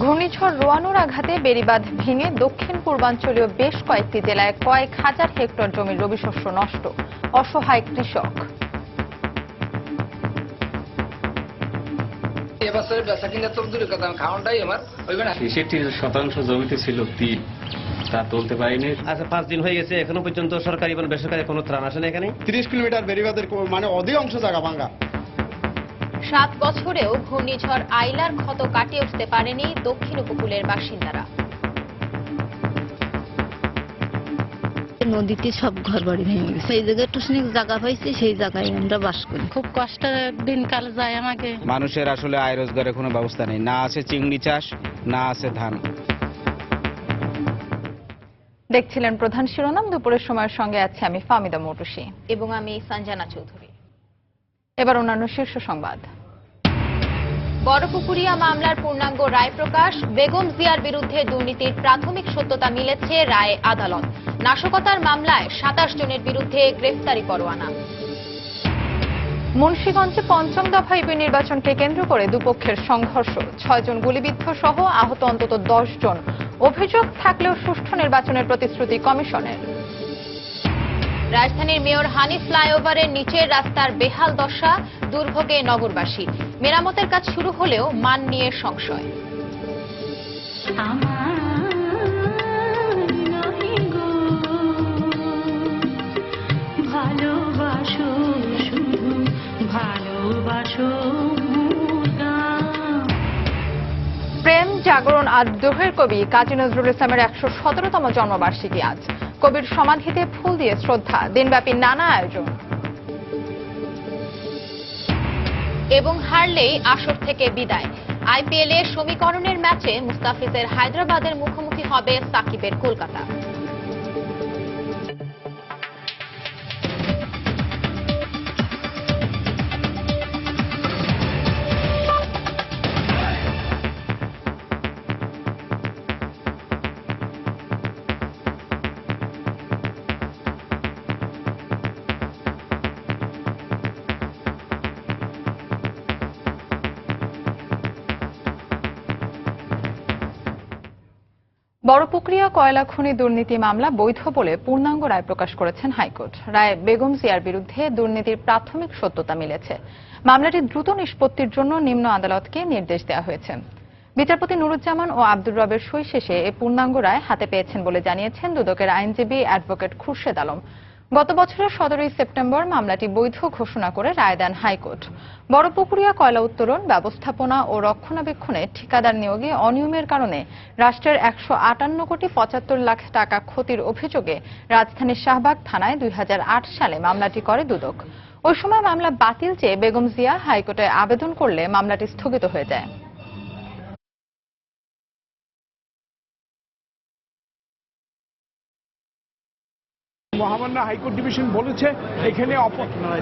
ঘূর্ণিঝড় রোয়ানুর আঘাতে বেড়িবাঁধ ভেঙে দক্ষিণ পূর্বাঞ্চলীয় বেশ কয়েকটি জেলায় কয়েক হাজার হেক্টর জমির রবি শস্য নষ্ট, অসহায় কৃষক। এবছর বেচা কিনা তো দূরের কথা, খাওয়াটাই আমার হইবে না। ৬৩% জমিতে ছিল তিল, তা তুলতে পারিনি। আচ্ছা 5 দিন হয়ে গেছে, এখনো পর্যন্ত সরকারি এবং বেসরকারি কোনো ত্রাণ আসে না। এখানে 30 কিলোমিটার বেড়িবাঁধের মানে অধিকাংশ জায়গা ভাঙা। 7 বছরেও ঘূর্ণিঝড় আইলার ক্ষত কাটিয়ে উঠতে পারেনি দক্ষিণ উপকূলের বাসিন্দারা। নদীতে সব ঘর বাড়ি ভেঙে গেছে, সেই জায়গায় টুসনিক জায়গা পাইছি, সেই জায়গায় আমরা বাস করি। খুব কষ্টের দিনকাল যায় আমাকে। মানুষের আসলে আয় রোজগারের কোনো ব্যবস্থা নেই, না আছে চিংড়ি চাষ, না আছে ধান। দেখছিলেন প্রধান শিরোনাম। দুপুরের সময়ের সঙ্গে আছে আমি ফামিদা মৌটুসী এবং আমি সঞ্জনা চৌধুরী। এবার অন্যান্য শীর্ষ সংবাদ। বড়পুকুরিয়া মামলার পূর্ণাঙ্গ রায় প্রকাশ। বেগম জিয়ার বিরুদ্ধে দুর্নীতির প্রাথমিক সত্যতা মিলেছে, রায়ে আদালত। নাশকতার মামলায় 27 জনের বিরুদ্ধে গ্রেফতারি পরোয়ানা। মুন্সিগঞ্জে ৫ম দফা ইউপি নির্বাচনকে কেন্দ্র করে দুপক্ষের সংঘর্ষ, 6 জন গুলিবিদ্ধ সহ আহত অন্তত 10 জন। অভিযোগ থাকলেও সুষ্ঠু নির্বাচনের প্রতিশ্রুতি কমিশনের। রাজধানীর মেয়র হানিফ ফ্লাইওভারের নিচের রাস্তার বেহাল দশা, দুর্ভোগে নগরবাসী। মেরামতের কাজ শুরু হলেও মান নিয়ে সংশয়। প্রেম জাগরণ আজ দোহের কবি কাজী নজরুল ইসলামের 117তম জন্মবার্ষিকী আজ। কবির সমাধিতে ফুল দিয়ে শ্রদ্ধা, দিনব্যাপী নানা আয়োজন। এবং হারলেই আসর থেকে বিদায়। আইপিএলে সমীকরণের ম্যাচে মুস্তাফিজের হায়দ্রাবাদের মুখোমুখি হবে সাকিবের কলকাতা। বড়পুকুরিয়া কয়লা খনি দুর্নীতি মামলা বৈধ বলে পূর্ণাঙ্গ রায় প্রকাশ করেছেন হাইকোর্ট। রায়ে বেগম জিয়ার বিরুদ্ধে দুর্নীতির প্রাথমিক সত্যতা মিলেছে। মামলাটি দ্রুত নিষ্পত্তির জন্য নিম্ন আদালতকে নির্দেশ দেওয়া হয়েছে। বিচারপতি নুরুজ্জামান ও আব্দুর রবের সই শেষে এ পূর্ণাঙ্গ রায় হাতে পেয়েছেন বলে জানিয়েছেন দুদকের আইনজীবী অ্যাডভোকেট খুরশেদ আলম। গত বছরের 17 সেপ্টেম্বর মামলাটি বৈধ ঘোষণা করে রায় দেন হাইকোর্ট। বড়পুকুরিয়া কয়লা উত্তোলন, ব্যবস্থাপনা ও রক্ষণাবেক্ষণে ঠিকাদার নিয়োগে অনিয়মের কারণে রাষ্ট্রের 158 কোটি 75 লাখ টাকা ক্ষতির অভিযোগে রাজধানীর শাহবাগ থানায় 2008 সালে মামলাটি করে দুদক। ওই সময় মামলা বাতিল চেয়ে বেগম জিয়া হাইকোর্টে আবেদন করলে মামলাটি স্থগিত হয়ে যায়। মহামান্য হাইকোর্ট ডিভিশন বলেছে এখানে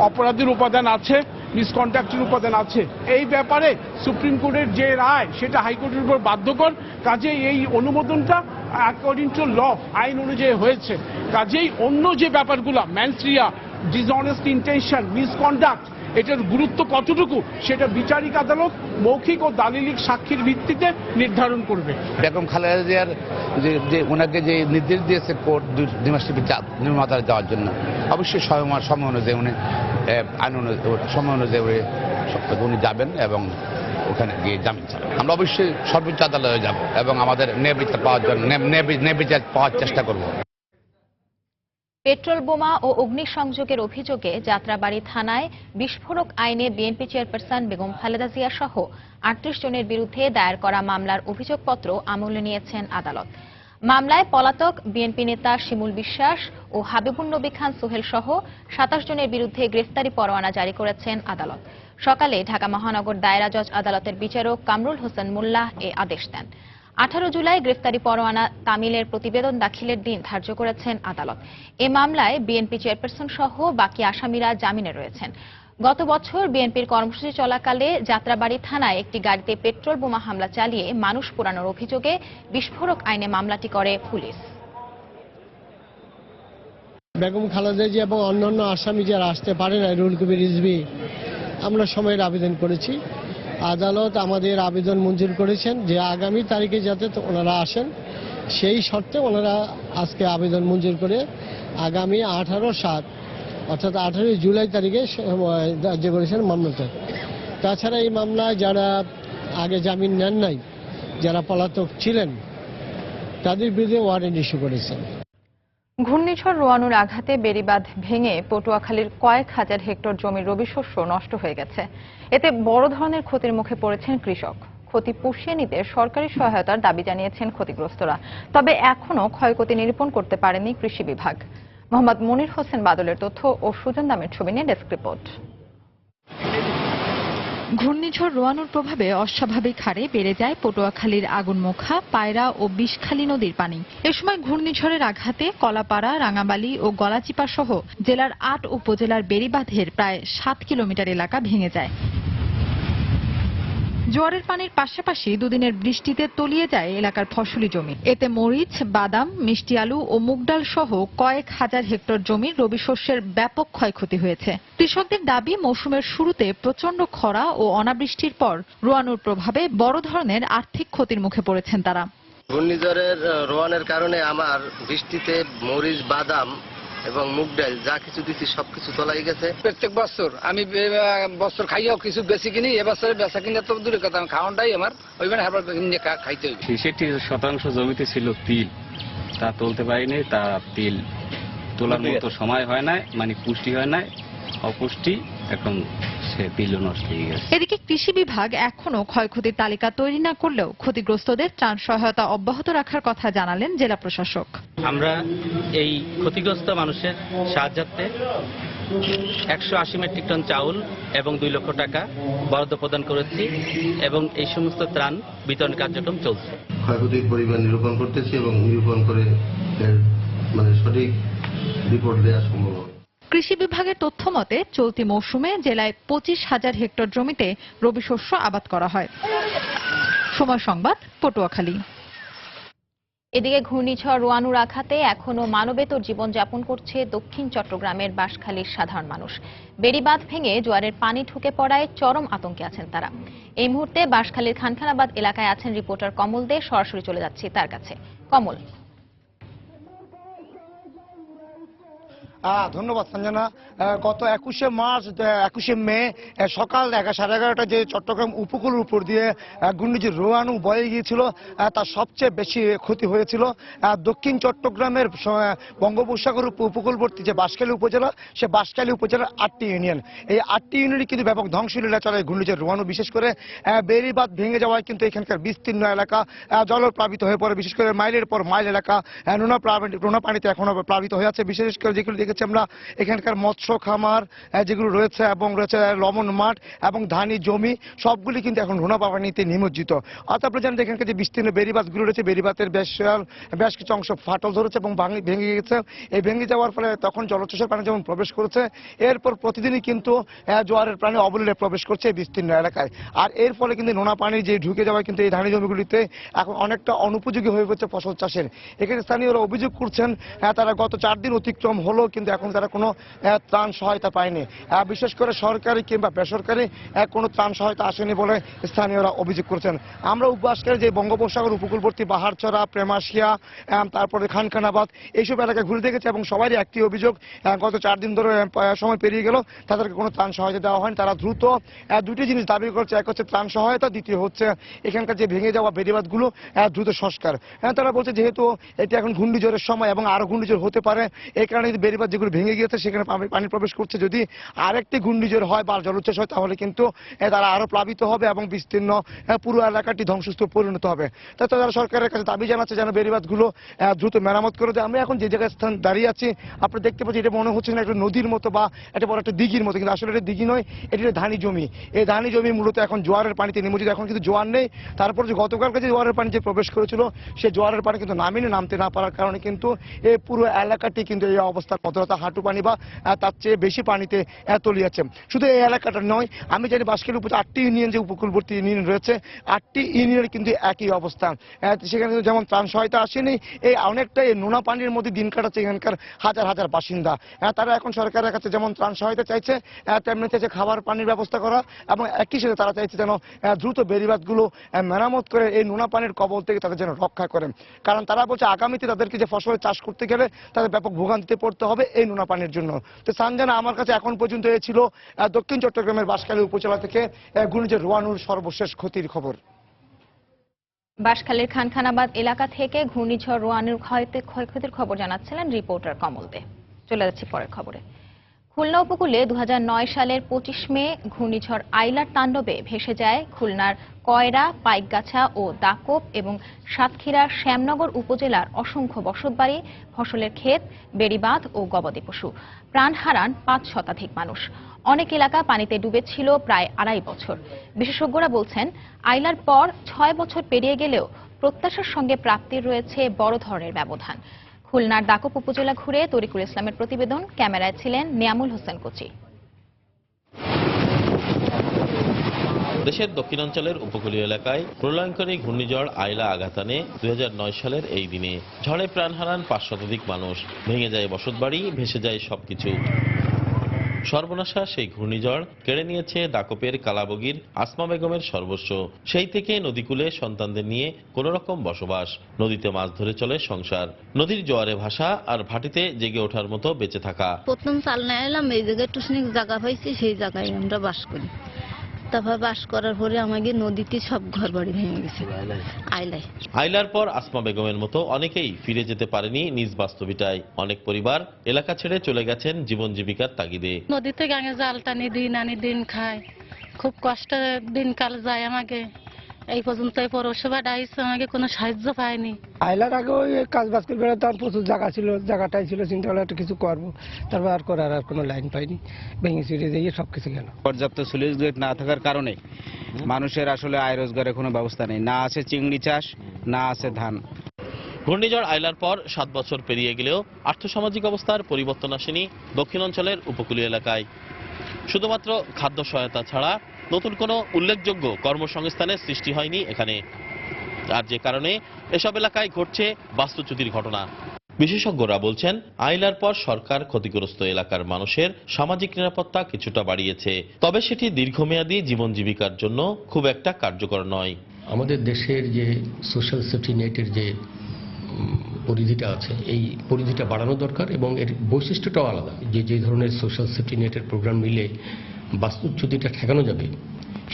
অপরাধের উপাদান আছে, মিসকন্ডাক্টের উপাদান আছে। এই ব্যাপারে সুপ্রিম কোর্টের যে রায় সেটা হাইকোর্টের উপর বাধ্যকর। কাজেই এই অনুমোদনটা অ্যাকর্ডিং টু ল, আইন অনুযায়ী হয়েছে। কাজেই অন্য যে ব্যাপারগুলো, ম্যানস্ট্রিয়া, ডিসঅনেস্ট ইন্টেনশন, মিসকন্ডাক্ট, এটার গুরুত্ব কতটুকু সেটা বিচারিক আদালত মৌখিক ও দালিলিক সাক্ষীর ভিত্তিতে নির্ধারণ করবে। বেগম খালেদা জিয়ার যে ওনাকে যে নির্দেশ দিয়েছে কোর্ট 2 মাস নিম্ন আদালতে যাওয়ার জন্য, অবশ্যই সময় অনুযায়ী উনি আইন সময় অনুযায়ী উনি যাবেন এবং ওখানে গিয়ে জামিন চাবেন। আমরা অবশ্যই সর্বোচ্চ আদালতে যাব এবং আমাদের ন্যায় বিচার পাওয়ার জন্য ন্যায় বিচার পাওয়ার চেষ্টা করব। পেট্রোল বোমা ও অগ্নিসংযোগের অভিযোগে যাত্রাবাড়ী থানায় বিস্ফোরক আইনে বিএনপি চেয়ারপারসন বেগম খালেদা জিয়া সহ 38 জনের বিরুদ্ধে দায়ের করা মামলার অভিযোগপত্র আমলে নিয়েছেন আদালত। মামলায় পলাতক বিএনপি নেতা শিমুল বিশ্বাস ও হাবিবুন নবী খান সোহেল সহ 27 জনের বিরুদ্ধে গ্রেফতারি পরোয়ানা জারি করেছেন আদালত। সকালে ঢাকা মহানগর দায়রা জজ আদালতের বিচারক কামরুল হোসেন মোল্লাহ এ আদেশ দেন। 18 জুলাই গ্রেফতারি পরোয়ানা তামিলের প্রতিবেদন দাখিলের দিন ধার্য করেছেন আদালত। এ মামলায় বিএনপি চেয়ারপারসন সহ বাকি আসামিরা জামিনে রয়েছেন। গত বছর বিএনপির কর্মসূচি চলাকালে যাত্রাবাড়ী থানায় একটি গাড়িতে পেট্রোল বোমা হামলা চালিয়ে মানুষ পোড়ানোর অভিযোগে বিস্ফোরক আইনে মামলাটি করে পুলিশ। বেগম খালেদা জিয়া এবং অন্যান্য আসামি যারা আসতে পারে না, রুহুল কবির রিজভী, আমরা সময়ের আবেদন করেছি আদালত আমাদের আবেদন মঞ্জুর করেছেন যে আগামী তারিখে যাতে ওনারা আসেন, সেই শর্তে ওনারা আজকে আবেদন মঞ্জুর করে আগামী 18/7 অর্থাৎ 18 জুলাই তারিখে ধার্য করেছেন মামলাটা। তাছাড়া এই মামলায় যারা আগে জামিন নেন নাই, যারা পলাতক ছিলেন, তাদের বিরুদ্ধে ওয়ারেন্ট ইস্যু করেছেন। ঘূর্ণিঝড় রোয়ানুর আঘাতে বেড়িবাঁধ ভেঙে পটুয়াখালীর কয়েক হাজার হেক্টর জমির রবি শস্য নষ্ট হয়ে গেছে। এতে বড় ধরনের ক্ষতির মুখে পড়েছেন কৃষক। ক্ষতি পুষিয়ে নিতে সরকারি সহায়তার দাবি জানিয়েছেন ক্ষতিগ্রস্তরা। তবে এখনও ক্ষয়ক্ষতি নিরূপণ করতে পারেনি কৃষি বিভাগ। মোহাম্মদ মনির হোসেন বাদলের তথ্য ও সুজন দামের ছবি নিয়ে ডেস্ক রিপোর্ট। ঘূর্ণিঝড় রোয়ানুর প্রভাবে অস্বাভাবিক হারে বেড়ে যায় পটুয়াখালীর আগুনমুখা, পায়রা ও বিষখালী নদীর পানি। এ সময় ঘূর্ণিঝড়ের আঘাতে কলাপাড়া, রাঙাবালি ও গলাচিপা সহ জেলার ৮ উপজেলার বেড়িবাঁধের প্রায় ৭ কিলোমিটার এলাকা ভেঙে যায়। জোয়ারের পানির পাশাপাশি দুদিনের বৃষ্টিতে তলিয়ে যায় এলাকার ফসলি জমি। এতে মরিচ, বাদাম, মিষ্টি আলু ও মুগ ডাল সহ কয়েক হাজার হেক্টর জমির রবি শস্যের ব্যাপক ক্ষয়ক্ষতি হয়েছে। কৃষকদের দাবি, মৌসুমের শুরুতে প্রচন্ড খরা ও অনাবৃষ্টির পর রোয়ানুর প্রভাবে বড় ধরনের আর্থিক ক্ষতির মুখে পড়েছেন তারা। ঘূর্ণিঝড়ের রোয়ানের কারণে আমার বৃষ্টিতে মরিচ, বাদাম এবং মুগ ডাল যা কিছু দিচ্ছি সবকিছু তলাই গেছে। প্রত্যেক বছর আমি বছর খাইয়াও কিছু বেশি কিনি, এবছরে বেচা কিনে তো দূরের কথা, খাওয়াটাই আমার ওইখানে হারবার কিনে খাইতে হইবে। ৬৬% জমিতে ছিল তিল, তা তুলতে পারিনি। তা তিল তোলার মতো সময় হয় না, মানে পুষ্টি হয় না, অপুষ্টি, এখন সে তিলও নষ্ট হয়ে গেছে। এদিকে কৃষি বিভাগ এখনো ক্ষয়ক্ষতির তালিকা তৈরি না করলেও ক্ষতিগ্রস্তদের ত্রাণ সহায়তা অব্যাহত রাখার কথা জানালেন জেলা প্রশাসক। আমরা এই ক্ষতিগ্রস্ত মানুষের সাহায্যার্থে 180 মেট্রিক টন চাউল এবং 2 লক্ষ টাকা বরাদ্দ প্রদান করেছি এবং এই সমস্ত ত্রাণ বিতরণ কার্যক্রম চলছে। ক্ষয়ক্ষতির পরিমাণ নিরূপণ করতেছি এবং নিরূপণ করে সঠিক রিপোর্ট দেওয়া সম্ভব হবে। কৃষি বিভাগের তথ্য মতে চলতি মৌসুমে জেলায় 25,000 হেক্টর জমিতে রবি শস্য আবাদ করা হয়। সময় সংবাদ, পটুয়াখালী। এদিকে ঘূর্ণিঝড় রোয়ানুর আঘাতে এখনো মানবেতর জীবনযাপন করছে দক্ষিণ চট্টগ্রামের বাঁশখালীর সাধারণ মানুষ। বেড়িবাঁধ ভেঙে জোয়ারের পানি ঢুকে পড়ায় চরম আতঙ্কে আছেন তারা। এই মুহূর্তে বাঁশখালীর খানখানাবাদ এলাকায় আছেন রিপোর্টার কমল দে। সরাসরি চলে যাচ্ছি তার কাছে। কমল। ধন্যবাদ সঞ্জনা। গত 21শে মে সকাল 11:30 যে চট্টগ্রাম উপকূলের উপর দিয়ে ঘূর্ণিঝড় রোয়ানু বয়ে গিয়েছিল, তার সবচেয়ে বেশি ক্ষতি হয়েছিল দক্ষিণ চট্টগ্রামের বঙ্গোপসাগর উপকূলবর্তী যে বাঁশখালী উপজেলা, সে বাঁশখালী উপজেলার 8টি ইউনিয়ন। এই 8টি ইউনিয়নে কিন্তু ব্যাপক ধ্বংসলীলা চালায় ঘূর্ণিঝড় রোয়ানু। বিশেষ করে বেড়িবাঁধ ভেঙে যাওয়ায় কিন্তু এখানকার বিস্তীর্ণ এলাকা জলপ্লাবিত হয়ে পড়ে। বিশেষ করে মাইলের পর মাইল এলাকা নোনা পানিতে এখনো প্লাবিত হয়ে আছে। বিশেষ করে যেগুলো দেখেছি আমরা, এখানকার মৎস্য খামার যেগুলো রয়েছে এবং রয়েছে লবণ মাঠ এবং ধানি জমি, সবগুলি কিন্তু এখন নোনা পানিতে নিমজ্জিত। অর্থাৎ আপনারা জানেন এখানকার যে বিস্তীর্ণ বেড়িবাঁধগুলো রয়েছে, বেড়িবাঁধের বেশ কিছু অংশ ফাটল ধরেছে এবং ভেঙে গেছে। এই ভেঙে যাওয়ার ফলে তখন জলোচ্ছ্বাসের পানি যেমন প্রবেশ করেছে, এরপর প্রতিদিনই কিন্তু জোয়ারের পানি অবলীলে প্রবেশ করছে এই বিস্তীর্ণ এলাকায়। আর এর ফলে কিন্তু নোনা পানি যে ঢুকে যাওয়ায় কিন্তু এই ধানি জমিগুলিতে এখন অনেকটা অনুপযোগী হয়ে পড়ছে ফসল চাষের। এখানে স্থানীয়রা অভিযোগ করছেন তারা গত 4 দিন অতিক্রম হলো কিন্তু এখন তারা কোনো ত্রাণ সহায়তা পায়নি। বিশেষ করে সরকারি কিংবা বেসরকারি কোনো ত্রাণ সহায়তা আসেনি বলে স্থানীয়রা অভিযোগ করছেন। আমরা বাঁশখালী যে বঙ্গোপসাগর উপকূলবর্তী বাহারচরা, প্রেমাশিয়া, তারপরে খানখানাবাদ, এইসব এলাকায় ঘুরে দেখেছে এবং সবারই একটি অভিযোগ, গত 4 দিন ধরে সময় পেরিয়ে গেল, তাদেরকে কোনো ত্রাণ সহায়তা দেওয়া হয়নি। তারা দ্রুত দুটি জিনিস দাবি করছে, এক হচ্ছে ত্রাণ সহায়তা, দ্বিতীয় হচ্ছে এখানকার যে ভেঙে যাওয়া বেড়িবাঁধগুলো দ্রুত সংস্কার। তারা বলছে যেহেতু এটি এখন ঘূর্ণিঝড়ের সময় এবং আরো ঘূর্ণিঝড় হতে পারে, এই কারণে বেড়িবাঁধ যেগুলো ভেঙে গিয়েছে সেখানে পানি প্রবেশ করছে। যদি আরেকটি ঘূর্ণিঝড় হয় বা জলোচ্ছ্বাস হয় তাহলে কিন্তু তারা আরো প্লাবিত হবে এবং বিস্তীর্ণ পুরো এলাকাটি ধ্বংসস্তূপে পরিণত হবে। তাই তারা সরকারের কাছে দাবি জানাচ্ছে যেন বেড়িবাঁধগুলো দ্রুত মেরামত করে দেয়। আমি এখন যে জায়গায় স্থান দাঁড়িয়ে আছি, আপনারা দেখতে পাচ্ছি এটা মনে হচ্ছে না একটা নদীর মতো বা একটা বড় একটা দিঘির মতো, কিন্তু আসলে এটা দিঘি নয়, এটি ধানি জমি। এই ধানি জমি মূলত এখন জোয়ারের পানিতে নিমজ্জিত। এখন কিন্তু জোয়ার নেই। তারপর যে গতকালকে যে জোয়ারের পানি যে প্রবেশ করেছিল, সেই জোয়ারের পানি কিন্তু নামতে না পারার কারণে কিন্তু এই পুরো এলাকাটি কিন্তু এই অবস্থার মতো গভীরতা হাঁটু পানি বা তার চেয়ে বেশি পানিতে তলিয়ে যাচ্ছে। শুধু এই এলাকাটা নয়, আমি জানি বাঁশখালী উপজেলা 8টি ইউনিয়ন যে উপকূলবর্তী ইউনিয়ন রয়েছে, 8টি ইউনিয়নের কিন্তু একই অবস্থা। সেখানে যেমন ত্রাণ সহায়তা আসেনি, এই অনেকটাই নোনা পানির মধ্যে দিন কাটাচ্ছে এখানকার হাজার হাজার বাসিন্দা। তারা এখন সরকারের কাছে যেমন ত্রাণ সহায়তা চাইছে, তেমনি চাইছে খাবার পানির ব্যবস্থা করা, এবং একই সাথে তারা চাইছে যেন দ্রুত বেড়িবাঁধগুলো মেরামত করে এই নোনা পানির কবল থেকে তাদের যেন রক্ষা করেন। কারণ তারা বলছে আগামীতে তাদেরকে যে ফসলের চাষ করতে গেলে তাদের ব্যাপক ভোগান্তিতে পড়তে হবে এই নোনা পানির জন্য। তো সানজানা, আমার কাছে এখন পর্যন্ত এ ছিল দক্ষিণ চট্টগ্রামের বাঁশখালী উপজেলা থেকে ঘূর্ণিঝড় রোয়ানুর সর্বশেষ ক্ষতির খবর। বাঁশখালীর খানখানাবাদ এলাকা থেকে ঘূর্ণিঝড় রোয়ানুর ক্ষয়ক্ষতির খবর জানাচ্ছিলেন রিপোর্টার কমল দে। চলে যাচ্ছি পরের খবরে। খুলনা উপকূলে 2009 সালের 25 মে ঘূর্ণিঝড় আইলার তাণ্ডবে ভেসে যায় খুলনার কয়রা, পাইকগাছা ও দাকোপ এবং সাতক্ষীরার শ্যামনগর উপজেলার অসংখ্য বসতবাড়ি, ফসলের ক্ষেত, বেড়িবাঁধ ও গবাদি পশু। প্রাণ হারান 5 শতাধিক মানুষ। অনেক এলাকা পানিতে ডুবেছিল প্রায় 2.5 বছর। বিশেষজ্ঞরা বলছেন, আইলার পর 6 বছর পেরিয়ে গেলেও প্রত্যাশার সঙ্গে প্রাপ্তির রয়েছে বড় ধরনের ব্যবধান। খুলনার দাকোপ উপজেলা ঘুরে তরিকুল ইসলামের প্রতিবেদন, ক্যামেরায় ছিলেন নিয়ামুল হোসেন কোচি। দেশের দক্ষিণাঞ্চলের উপকূলীয় এলাকায় প্রলয়ঙ্করী ঘূর্ণিঝড় আইলা আঘাত আনে 2009 সালের এই দিনে। ঝড়ে প্রাণ হারান 5 শতাধিক মানুষ, ভেঙে যায় বসতবাড়ি, ভেসে যায় সবকিছু। সর্বনাশা সেই ঘূর্ণিঝড় কেড়ে নিয়েছে দাকোপের কালাবগির আসমা বেগমের সর্বস্ব। সেই থেকে নদীকূলে সন্তানদের নিয়ে কোন রকম বসবাস, নদীতে মাছ ধরে চলে সংসার, নদীর জোয়ারে ভাসা আর ভাটিতে জেগে ওঠার মতো বেঁচে থাকা। প্রথম চাল না এলাম, এই জায়গায় টুসনিক জায়গা পাইছি, সেই জায়গায় আমরা বাস করি। তারপর বাস করার পরে আমাকে নদীতে সব ঘর বাড়ি ভেঙে গেছে আইলায়। আইলার পর আসমা বেগমের মতো অনেকেই ফিরে যেতে পারেনি নিজ বাস্তবিতায়। অনেক পরিবার এলাকা ছেড়ে চলে গেছেন জীবন জীবিকার তাগিদে। নদীতে গাঙে জাল টানি দিন আনি দিন খায়, খুব কষ্টের দিনকাল যায় আমাকে। এই পর্যন্ত পৌরসভা ডাইছে, আমাকে কোনো সাহায্য পায়নি। আইলার আগে ওই কাজ বাজ করে বেড়াতাম, প্রচুর জায়গা ছিল, জায়গাটাই ছিল, চিন্তা করলে একটা কিছু করবো, তারপর আর করার আর কোনো লাইন পাইনি, ভেঙে চুরে দিয়ে সবকিছু গেল। পর্যাপ্ত স্লুইস গেট না থাকার কারণে মানুষের আসলে আয় রোজগারের কোনো ব্যবস্থা নেই। না আছে চিংড়ি চাষ, না আছে ধান। ঘূর্ণিঝড় আইলার পর 7 বছর পেরিয়ে গেলেও আর্থসামাজিক অবস্থার পরিবর্তন আসেনি দক্ষিণাঞ্চলের উপকূলীয় এলাকায়। শুধুমাত্র খাদ্য সহায়তা ছাড়া নতুন কোনো উল্লেখযোগ্য কর্মসংস্থানের সৃষ্টি হয়নি এখানে। আর যে কারণে এসব এলাকায় ঘটছে বাস্তুচ্যুতির ঘটনা। বিশেষজ্ঞরা বলছেন, আইলার পর সরকার ক্ষতিগ্রস্ত এলাকার মানুষের সামাজিক নিরাপত্তা কিছুটা বাড়িয়েছে, তবে সেটি দীর্ঘমেয়াদী জীবন জীবিকার জন্য খুব একটা কার্যকর নয়। আমাদের দেশের যে সোশ্যাল সেফটি নেটের যে পরিধিটা আছে, এই পরিধিটা বাড়ানো দরকার এবং এর বৈশিষ্ট্যটাও আলাদা। যে ধরনের সোশ্যাল সেফটি নেটের প্রোগ্রাম নিলে বাস্তুচ্যুতিটা ঠেকানো যাবে,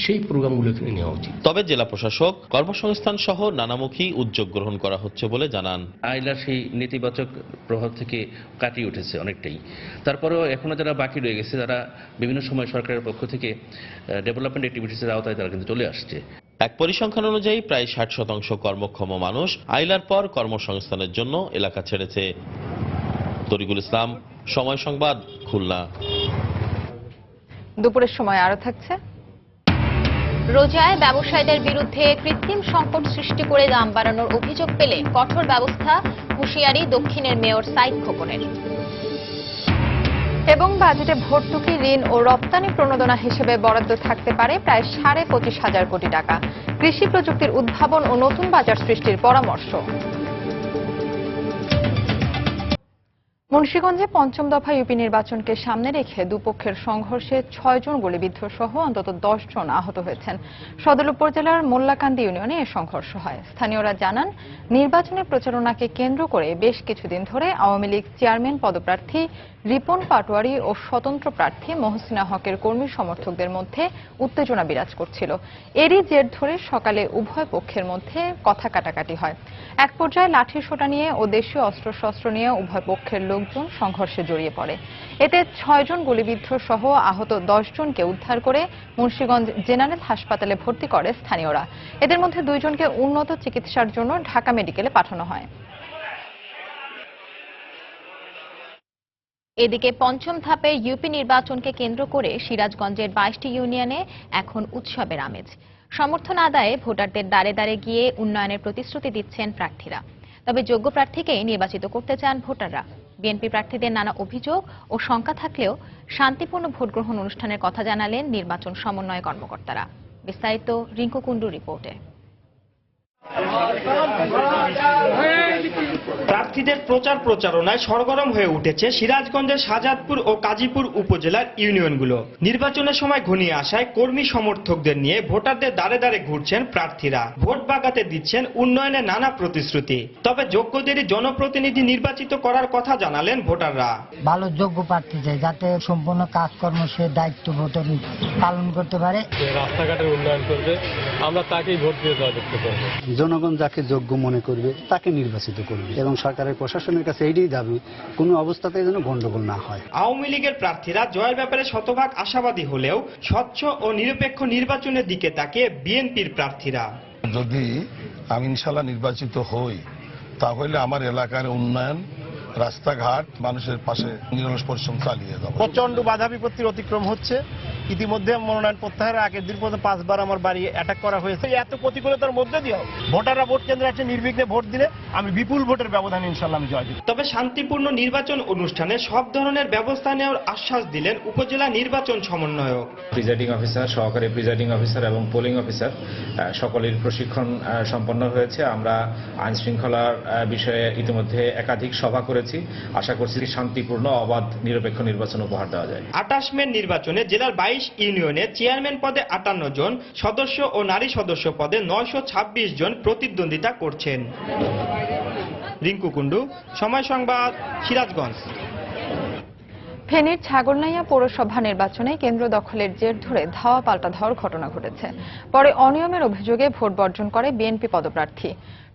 সেই প্রোগ্রামগুলো এখানে নেওয়া উচিত। তবে জেলা প্রশাসক কর্মসংস্থান সহ নানামুখী উদ্যোগ গ্রহণ করা হচ্ছে বলে জানান। আইলার সেই নেতিবাচক প্রভাব থেকে কাটিয়ে উঠেছে অনেকটাই। তারপরেও এখনো যারা বাকি রয়ে গেছে, তারা বিভিন্ন সময় সরকারের পক্ষ থেকে ডেভেলপমেন্ট অ্যাক্টিভিটিসের আওতায় তারা কিন্তু চলে আসছে। এক পরিসংখ্যান অনুযায়ী প্রায় 60% কর্মক্ষম মানুষ আইলার পর কর্মসংস্থানের জন্য এলাকা ছেড়েছে। তরিকুল ইসলাম, সময় সংবাদ, খুলনা। দুপুরের সময় আরো থাকছে। রোজায় ব্যবসায়ীদের বিরুদ্ধে কৃত্রিম সংকট সৃষ্টি করে দাম বাড়ানোর অভিযোগ পেলে কঠোর ব্যবস্থা, হুঁশিয়ারি দক্ষিণের মেয়র সাইদ খোকনের। এবং বাজেটে ভর্তুকি, ঋণ ও রপ্তানি প্রণোদনা হিসেবে বরাদ্দ থাকতে পারে প্রায় 25,500 কোটি টাকা। কৃষি প্রযুক্তির উদ্ভাবন ও নতুন বাজার সৃষ্টির পরামর্শ। মুন্সিগঞ্জে 5ম দফা ইউপি নির্বাচনকে সামনে রেখে দুপক্ষের সংঘর্ষে 6 জন গুলিবিদ্ধ সহ অন্তত 10 জন আহত হয়েছেন। সদর উপজেলার মোল্লাকান্দি ইউনিয়নে এ সংঘর্ষ হয়। স্থানীয়রা জানান, নির্বাচনের প্রচারণাকে কেন্দ্র করে বেশ কিছুদিন ধরে আওয়ামী লীগ চেয়ারম্যান পদপ্রার্থী রিপন পাটোয়ারি ও স্বতন্ত্র প্রার্থী মহসিনা হকের কর্মী সমর্থকদের মধ্যে উত্তেজনা বিরাজ করছিল। এরই জের ধরে সকালে উভয় পক্ষের মধ্যে কথা কাটাকাটি হয়। এক পর্যায়ে লাঠি সোঁটা নিয়ে ও দেশীয় অস্ত্রশস্ত্র নিয়ে উভয় পক্ষের লোকজন সংঘর্ষে জড়িয়ে পড়ে। এতে 6 জন গুলিবিদ্ধ সহ আহত 10 জনকে উদ্ধার করে মুন্সিগঞ্জ জেনারেল হাসপাতালে ভর্তি করে স্থানীয়রা। এদের মধ্যে 2 জনকে উন্নত চিকিৎসার জন্য ঢাকা মেডিকেলে পাঠানো হয়। এদিকে 5ম ধাপের ইউপি নির্বাচনকে কেন্দ্র করে সিরাজগঞ্জের 22টি ইউনিয়নে এখন উৎসবের আমেজ। সমর্থন আদায়ে ভোটারদের দ্বারে দ্বারে গিয়ে উন্নয়নের প্রতিশ্রুতি দিচ্ছেন প্রার্থীরা। তবে যোগ্য প্রার্থীকেই নির্বাচিত করতে চান ভোটাররা। বিএনপি প্রার্থীদের নানা অভিযোগ ও শঙ্কা থাকলেও শান্তিপূর্ণ ভোট গ্রহণ অনুষ্ঠানের কথা জানালেন নির্বাচন সমন্বয় কর্মকর্তারা। বিস্তারিত রিঙ্কু কুন্ডুর রিপোর্টে। প্রার্থীদের প্রচারণায় সরগরম হয়ে উঠেছে সিরাজগঞ্জের শাহজাদপুর ও কাজীপুর উপজেলার ইউনিয়নগুলো। নির্বাচনের সময় ঘনিয়ে আসায় কর্মী সমর্থকদের নিয়ে ভোটারদের দ্বারে দ্বারে ঘুরছেন প্রার্থীরা। ভোট বাগাতে দিচ্ছেন উন্নয়নের নানা প্রতিশ্রুতি। তবে যোগ্যদেরই জনপ্রতিনিধি নির্বাচিত করার কথা জানালেন ভোটাররা। ভালো যোগ্য প্রার্থী চাই, যাতে সম্পূর্ণ কাজকর্ম সে দায়িত্ব ভোটার পালন করতে পারে। রাস্তাঘাটের উন্নয়ন করবে, আমরা তাকেই ভোট দিয়ে জয়যুক্ত করব। জনগণ যাকে যোগ্য মনে করবে তাকে নির্বাচিত করবে এবং সরকারের প্রশাসনের কাছে এইটাই দাবি, কোনো অবস্থাতেই যেন গন্ডগোল না হয়। আওয়ামী লীগের প্রার্থীরা জয়ের ব্যাপারে শতভাগ আশাবাদী হলেও স্বচ্ছ ও নিরপেক্ষ নির্বাচনের দিকে তাকিয়ে বিএনপির প্রার্থীরা। যদি আমি ইনশাল্লাহ নির্বাচিত হই, তাহলে আমার এলাকার উন্নয়ন, রাস্তাঘাট, মানুষের পাশে নিরলস পরিশ্রম চালিয়ে যাব। প্রচন্ড বাধা বিপত্তির অতিক্রম হচ্ছে। ইতিমধ্যে মনোনয়ন প্রত্যাহারের আগের দিন পর্যন্ত 5 বার আমার বাড়ি অ্যাটাক করা হয়েছে। এত প্রতিকূলতার মধ্যে দিয়েও ভোটাররা ভোট কেন্দ্রে এসে নির্বিঘ্নে ভোট দিলে আমি বিপুল ভোটের ব্যবধানে ইনশাল্লাহ আমি জয় দিব। তবে শান্তিপূর্ণ নির্বাচন অনুষ্ঠানে সব ধরনের ব্যবস্থা নেওয়ার আশ্বাস দিলেন উপজেলা নির্বাচন সমন্বয়ক। প্রিজাইডিং অফিসার, সহকারী প্রিজাইডিং অফিসার এবং পোলিং অফিসার সকলের প্রশিক্ষণ সম্পন্ন হয়েছে। আমরা আইন শৃঙ্খলার বিষয়ে ইতিমধ্যে একাধিক সভা করেছি। আশা করছি শান্তিপূর্ণ, অবাধ, নিরপেক্ষ নির্বাচন উপহার দেওয়া যায়। 28 মে নির্বাচনে জেলার 22 ইউনিয়নে চেয়ারম্যান পদে 58 জন সদস্য ও নারী সদস্য পদে 926 জন প্রতিদ্বন্দ্বিতা করছেন। রিঙ্কু কুন্ডু, সময় সংবাদ, সিরাজগঞ্জ। ফেনীর ছাগলনাইয়া পৌরসভা নির্বাচনে কেন্দ্র দখলের জের ধরে ধাওয়া পাল্টা ধাওয়ার ঘটনা ঘটেছে। পরে অনিয়মের অভিযোগে ভোট বর্জন করে বিএনপি পদপ্রার্থী।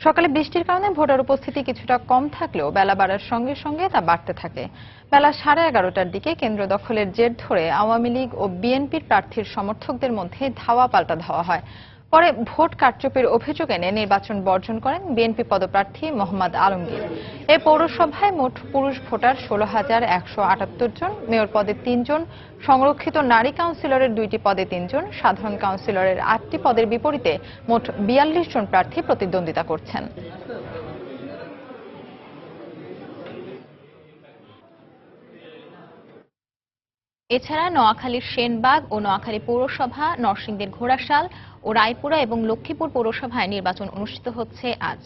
সকালে বৃষ্টির কারণে ভোটার উপস্থিতি কিছুটা কম থাকলেও বেলা বাড়ার সঙ্গে সঙ্গে তা বাড়তে থাকে। বেলা 11:30টার দিকে কেন্দ্র দখলের জের ধরে আওয়ামী লীগ ও বিএনপির প্রার্থীর সমর্থকদের মধ্যে ধাওয়া পাল্টা ধাওয়া হয়। পরে ভোট কারচুপির অভিযোগ এনে নির্বাচন বর্জন করেন বিএনপি পদপ্রার্থী মোহাম্মদ আলমগীর। এই পৌরসভায় মোট পুরুষ ভোটার 16,178 জন, মেয়র পদে 3 জন, সংরক্ষিত নারী কাউন্সিলরের 2টি পদে 3 জন, সাধারণ কাউন্সিলরের 8টি পদের বিপরীতে মোট 42 জন প্রার্থী প্রতিদ্বন্দ্বিতা করছেন। এছাড়া নোয়াখালীর সেনবাগ ও নোয়াখালী পৌরসভা, নরসিংদীর ঘোড়াশাল ও রায়পুরা এবং লক্ষ্মীপুর পৌরসভায় নির্বাচন অনুষ্ঠিত হচ্ছে আজ।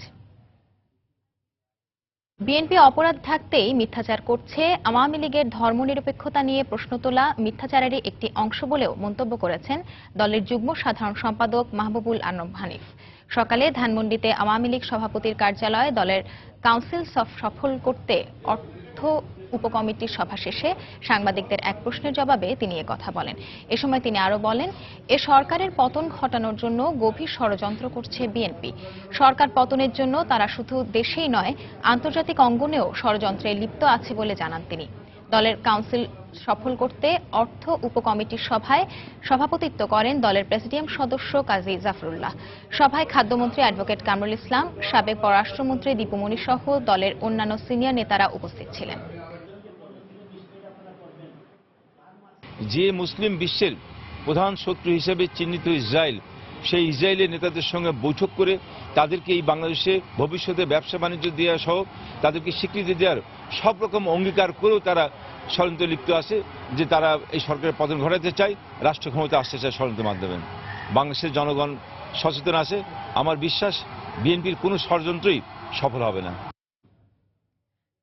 বিএনপি অপরাধ থাকতেই মিথ্যাচার করছে, আওয়ামী লীগের ধর্মনিরপেক্ষতা নিয়ে প্রশ্ন তোলা মিথ্যাচারেরই একটি অংশ বলেও মন্তব্য করেছেন দলের যুগ্ম সাধারণ সম্পাদক মাহবুবুল আনম হানিফ। সকালে ধানমন্ডিতে আওয়ামী লীগ সভাপতির কার্যালয়ে দলের কাউন্সিল সফল করতে অর্থ উপকমিটির সভা শেষে সাংবাদিকদের এক প্রশ্নের জবাবে তিনি কথা বলেন। এ সময় তিনি আরো বলেন, এ সরকারের পতন ঘটানোর জন্য গভীর ষড়যন্ত্র করছে বিএনপি। সরকার পতনের জন্য তারা শুধু দেশেই নয়, আন্তর্জাতিক অঙ্গনেও ষড়যন্ত্রে লিপ্ত আছে বলে জানান তিনি। দলের কাউন্সিল সফল করতে অর্থ উপকমিটির সভায় সভাপতিত্ব করেন দলের প্রেসিডিয়াম সদস্য কাজী জাফরুল্লাহ। সভায় খাদ্যমন্ত্রী অ্যাডভোকেট কামরুল ইসলাম, সাবেক পররাষ্ট্রমন্ত্রী দীপুমণি সহ দলের অন্যান্য সিনিয়র নেতারা উপস্থিত ছিলেন। যে মুসলিম বিশ্বের প্রধান শত্রু হিসেবে চিহ্নিত ইসরায়েল, সেই ইসরায়েলের নেতাদের সঙ্গে বৈঠক করে তাদেরকে এই বাংলাদেশে ভবিষ্যতে ব্যবসা বাণিজ্য দেওয়া সহ তাদেরকে স্বীকৃতি দেওয়ার সব রকম অঙ্গীকার করেও তারা ষড়যন্ত্রে লিপ্ত আছে যে তারা এই সরকারের পতন ঘটাতে চায়, রাষ্ট্র ক্ষমতা আসতে চায় ষড়যন্ত্রের মাধ্যমে। বাংলাদেশের জনগণ সচেতন আছে। আমার বিশ্বাস বিএনপির কোনো ষড়যন্ত্রই সফল হবে না।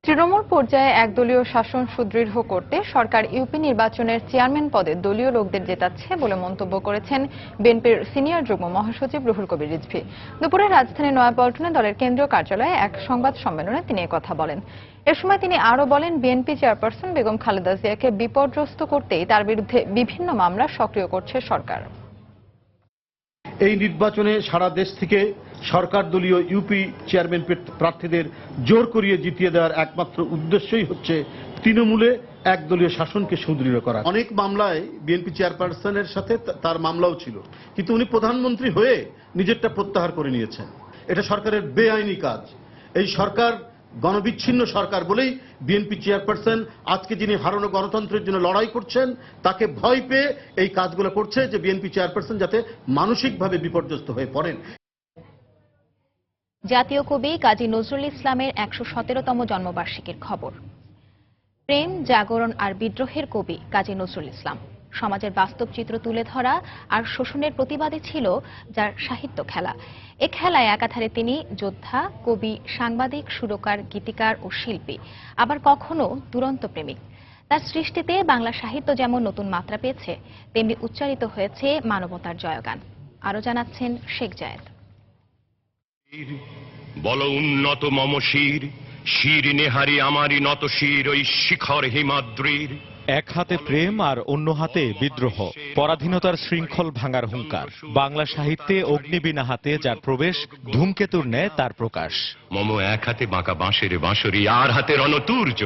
তৃণমূল পর্যায়ে একদলীয় শাসন সুদৃঢ় করতে সরকার ইউপি নির্বাচনের চেয়ারম্যান পদে দলীয় লোকদের জেতাচ্ছে বলে মন্তব্য করেছেন বিএনপির সিনিয়র যুগ্ম মহাসচিব রুহুল কবির রিজভী। দুপুরে রাজধানীর নয়াপল্টনে দলের কেন্দ্রীয় কার্যালয়ে এক সংবাদ সম্মেলনে তিনি কথা বলেন। এ সময় তিনি আরো বলেন, বিএনপি চেয়ারপারসন বেগম খালেদা জিয়াকে বিপর্যস্ত করতেই তার বিরুদ্ধে বিভিন্ন মামলা সক্রিয় করছে সরকার। এই নির্বাচনে সারা দেশ থেকে সরকার দলীয় ইউপি চেয়ারম্যান প্রার্থীদের জোর করিয়ে জিতিয়ে দেওয়ার একমাত্র উদ্দেশ্যই হচ্ছে তৃণমূলে একদলীয় শাসনকে সুদৃঢ় করা। অনেক মামলায় বিএনপি চেয়ারপারসনের সাথে তার মামলাও ছিল, কিন্তু উনি প্রধানমন্ত্রী হয়ে নিজেরটা প্রত্যাহার করে নিয়েছেন। এটা সরকারের বেআইনি কাজ। এই সরকার গণবিচ্ছিন্ন সরকার বলেই বিএনপি চেয়ারপারসন আজকে যিনি হারানো গণতন্ত্রের জন্য লড়াই করছেন তাকে ভয় পেয়ে এই কাজগুলো করছে, যে বিএনপি চেয়ারপারসন যাতে মানসিকভাবে বিপর্যস্ত হয়ে পড়েন। জাতীয় কবি কাজী নজরুল ইসলামের 117তম জন্মবার্ষিকীর খবর। প্রেম, জাগরণ আর বিদ্রোহের কবি কাজী নজরুল ইসলাম। সমাজের বাস্তব চিত্র তুলে ধরা আর শোষণের প্রতিবাদী ছিল যার সাহিত্য খেলা। এ খেলায় একাধারে তিনি যোদ্ধা, কবি, সাংবাদিক, সুরকার, গীতিকার ও শিল্পী, আবার কখনো দুরন্ত প্রেমিক। তার সৃষ্টিতে বাংলা সাহিত্য যেমন নতুন মাত্রা পেয়েছে, তেমনি উচ্চারিত হয়েছে মানবতার জয়গান। আরো জানাচ্ছেন শেখ জায়েদ। বল উন্নত মম শির, শির নেহারি আমারই নত শির ওই শিখর হিমাদ্রির। এক হাতে প্রেম আর অন্য হাতে বিদ্রোহ, পরাধীনতার শৃঙ্খল ভাঙার হুঙ্কার। বাংলা সাহিত্যে অগ্নিবীণা হাতে যার প্রবেশ, ধূমকেতুর ন্যায় তার প্রকাশ। মম এক হাতে বাঁকা বাঁশের বাঁশরি, আর হাতে রণতুর্য,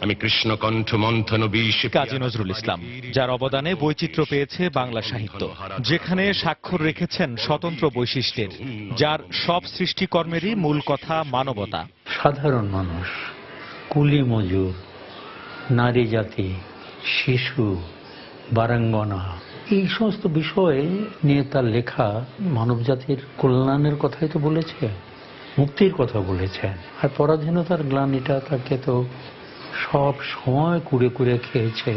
আমি কৃষ্ণকণ্ঠ মন্থন বিষ। কাজী নজরুল ইসলাম, যার অবদানে বৈচিত্র্য পেয়েছে বাংলা সাহিত্য, যেখানে স্বাক্ষর রেখেছেন স্বতন্ত্র বৈশিষ্ট্যের, যার সব সৃষ্টিকর্মেরই মূল কথা মানবতা। সাধারণ মানুষ, কুলি মজুর, নারী জাতি, শিশু, বারাঙ্গনা, এই সমস্ত বিষয়ে নিয়ে তার লেখা মানবজাতির কল্যাণের কথাই তো বলেছে, মুক্তির কথা বলেছেন। আর পরাধীনতার গ্লানিটা তাকে তো সব সময় কুড়ে কুড়ে খেয়েছে।